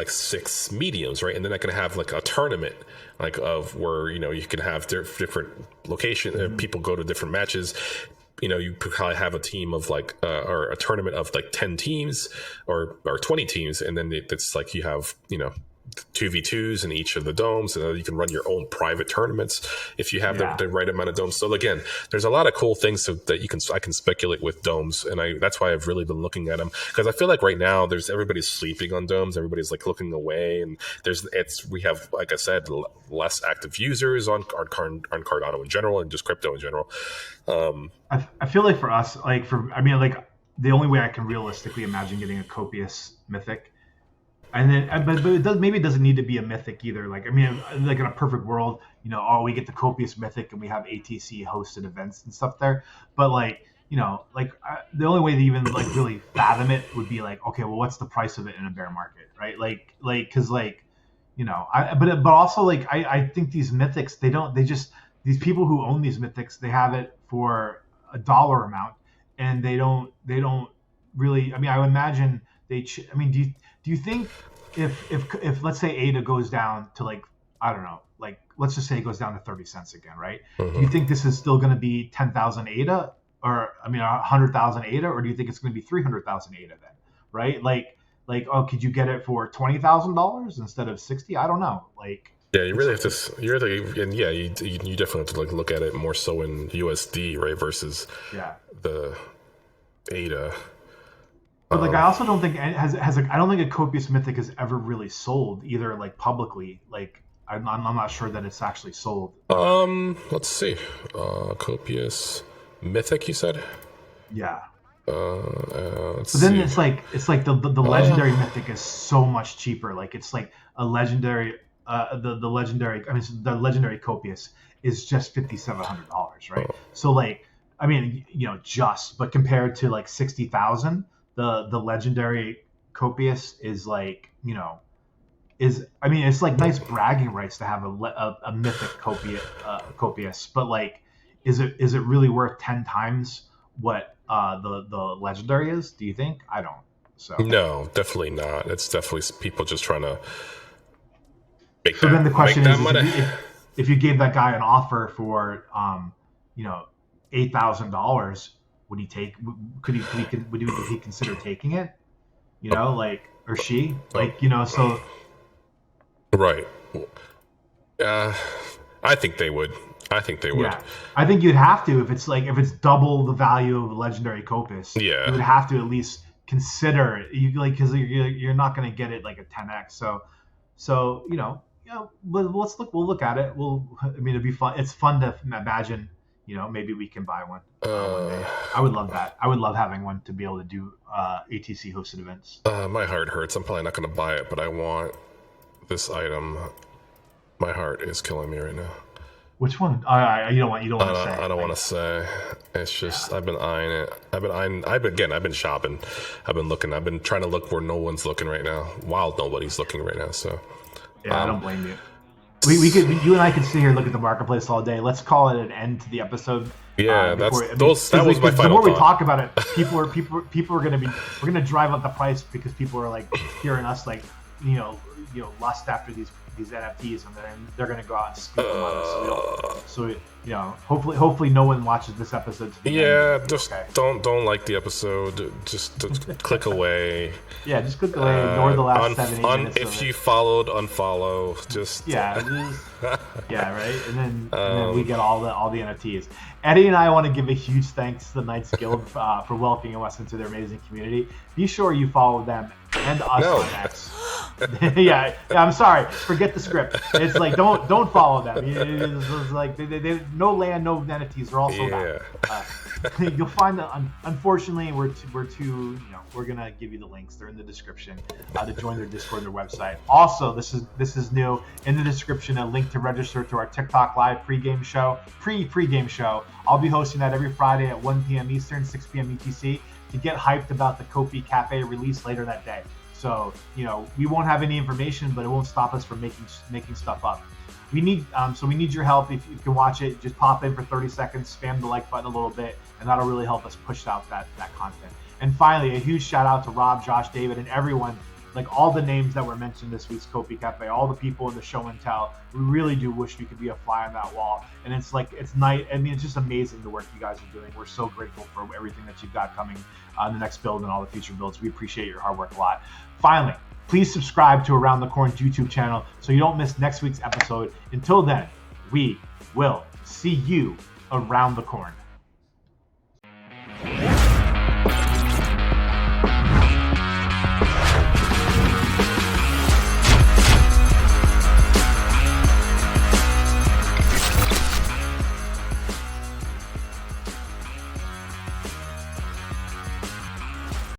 [SPEAKER 1] 6 mediums, right? And then I can have a tournament of where you can have different locations, people go to different matches. You probably have a team of or a tournament of 10 teams or 20 teams, and then it's you have 2v2s in each of the domes, and you can run your own private tournaments if you have the right amount of domes. So again, there's a lot of cool things that I can speculate with domes, and that's why I've really been looking at them, because I feel like right now everybody's sleeping on domes, everybody's looking away, and we have, like I said, less active users on Cardano in general and just crypto in general.
[SPEAKER 2] I feel like for us, the only way I can realistically imagine getting a Copious Mythic. And then, but maybe it doesn't need to be a mythic either. In a perfect world, we get the Copious Mythic and we have ATC hosted events and stuff there. But the only way to even really fathom it would be okay, well, what's the price of it in a bear market, right? But also I think these mythics, these people who own these mythics, they have it for a dollar amount, and they don't really. I would imagine do you think if let's say ADA goes down to let's just say it goes down to 30 cents again, right? Mm-hmm. Do you think this is still going to be 10,000 ADA or 100,000 ADA, or do you think it's going to be 300,000 ADA then, right? Could you get it for $20,000 instead of 60? I don't know.
[SPEAKER 1] Yeah, you really have to. You definitely have to look at it more so in USD, right, versus the ADA.
[SPEAKER 2] But I also don't think I don't think a Copious Mythic has ever really sold either publicly. I'm not sure that it's actually sold.
[SPEAKER 1] Let's see. Copious Mythic, you said?
[SPEAKER 2] Yeah.
[SPEAKER 1] But
[SPEAKER 2] then it's the legendary Mythic is so much cheaper. It's a legendary the legendary Copious is just $5,700, right?
[SPEAKER 1] Oh.
[SPEAKER 2] So but compared to 60,000. The legendary Copious is it's nice bragging rights to have a mythic Copious, but is it really worth 10 times what the legendary is? Do you think? I don't. So
[SPEAKER 1] no, definitely not. It's definitely people just trying to make
[SPEAKER 2] so
[SPEAKER 1] that,
[SPEAKER 2] then the question is if you gave that guy an offer for $8,000, would he take? Would he consider taking it? Or she? So.
[SPEAKER 1] Right. I think they would. Yeah.
[SPEAKER 2] I think you'd have to if it's double the value of a legendary Copious.
[SPEAKER 1] Yeah.
[SPEAKER 2] You would have to at least consider it. Because you're not going to get it a 10x. So let's look. We'll look at it. It'd be fun. It's fun to imagine. Maybe we can buy one one day. I would love that. I would love having one to be able to do ATC hosted events.
[SPEAKER 1] My heart hurts. I'm probably not going to buy it, but I want this item. My heart is killing me right now.
[SPEAKER 2] Which one? You don't want to say.
[SPEAKER 1] I don't want to say. It's just I've been eyeing it. I've been shopping. I've been looking. I've been trying to look where no one's looking right now. While nobody's looking right now. So
[SPEAKER 2] yeah, I don't blame you. You and I could sit here and look at the marketplace all day. Let's call it an end to the episode.
[SPEAKER 1] Yeah, that was my final thought.
[SPEAKER 2] The more we talk about it, people are going to be. We're going to drive up the price because people are hearing us lust after these NFTs, and then they're going to go out and scoop them on us. hopefully no one watches this episode to the end.
[SPEAKER 1] Just don't like the episode. Just click away.
[SPEAKER 2] Yeah, just click away. Ignore the last 7-8 minutes.
[SPEAKER 1] If you followed, unfollow.
[SPEAKER 2] Right. And then we get all the NFTs. Eddie and I want to give a huge thanks to the Knights Guild for welcoming us into their amazing community. Be sure you follow them and us on X. I'm sorry. Forget the script. It's like don't follow them. It's like they no land, no NFTs. They're all sold out. You'll find that unfortunately we're gonna give you the links. They're in the description to join their Discord and their website. Also, this is new in the description, a link to register to our TikTok live pregame show. I'll be hosting that every Friday at 1 p.m. Eastern, 6 p.m. UTC to get hyped about the COPI Café release later that day. So we won't have any information, but it won't stop us from making stuff up. We need your help. If you can watch it, just pop in for 30 seconds, spam the like button a little bit, and that'll really help us push out that content. And finally, a huge shout out to Rob, Josh, David, and everyone, like all the names that were mentioned this week's COPI Cafe, all the people in the show and tell. We really do wish we could be a fly on that wall. And it's night. I mean, it's just amazing the work you guys are doing. We're so grateful for everything that you've got coming on the next build and all the future builds. We appreciate your hard work a lot. Finally, please subscribe to Around the Corn's YouTube channel so you don't miss next week's episode. Until then, we will see you around the corn.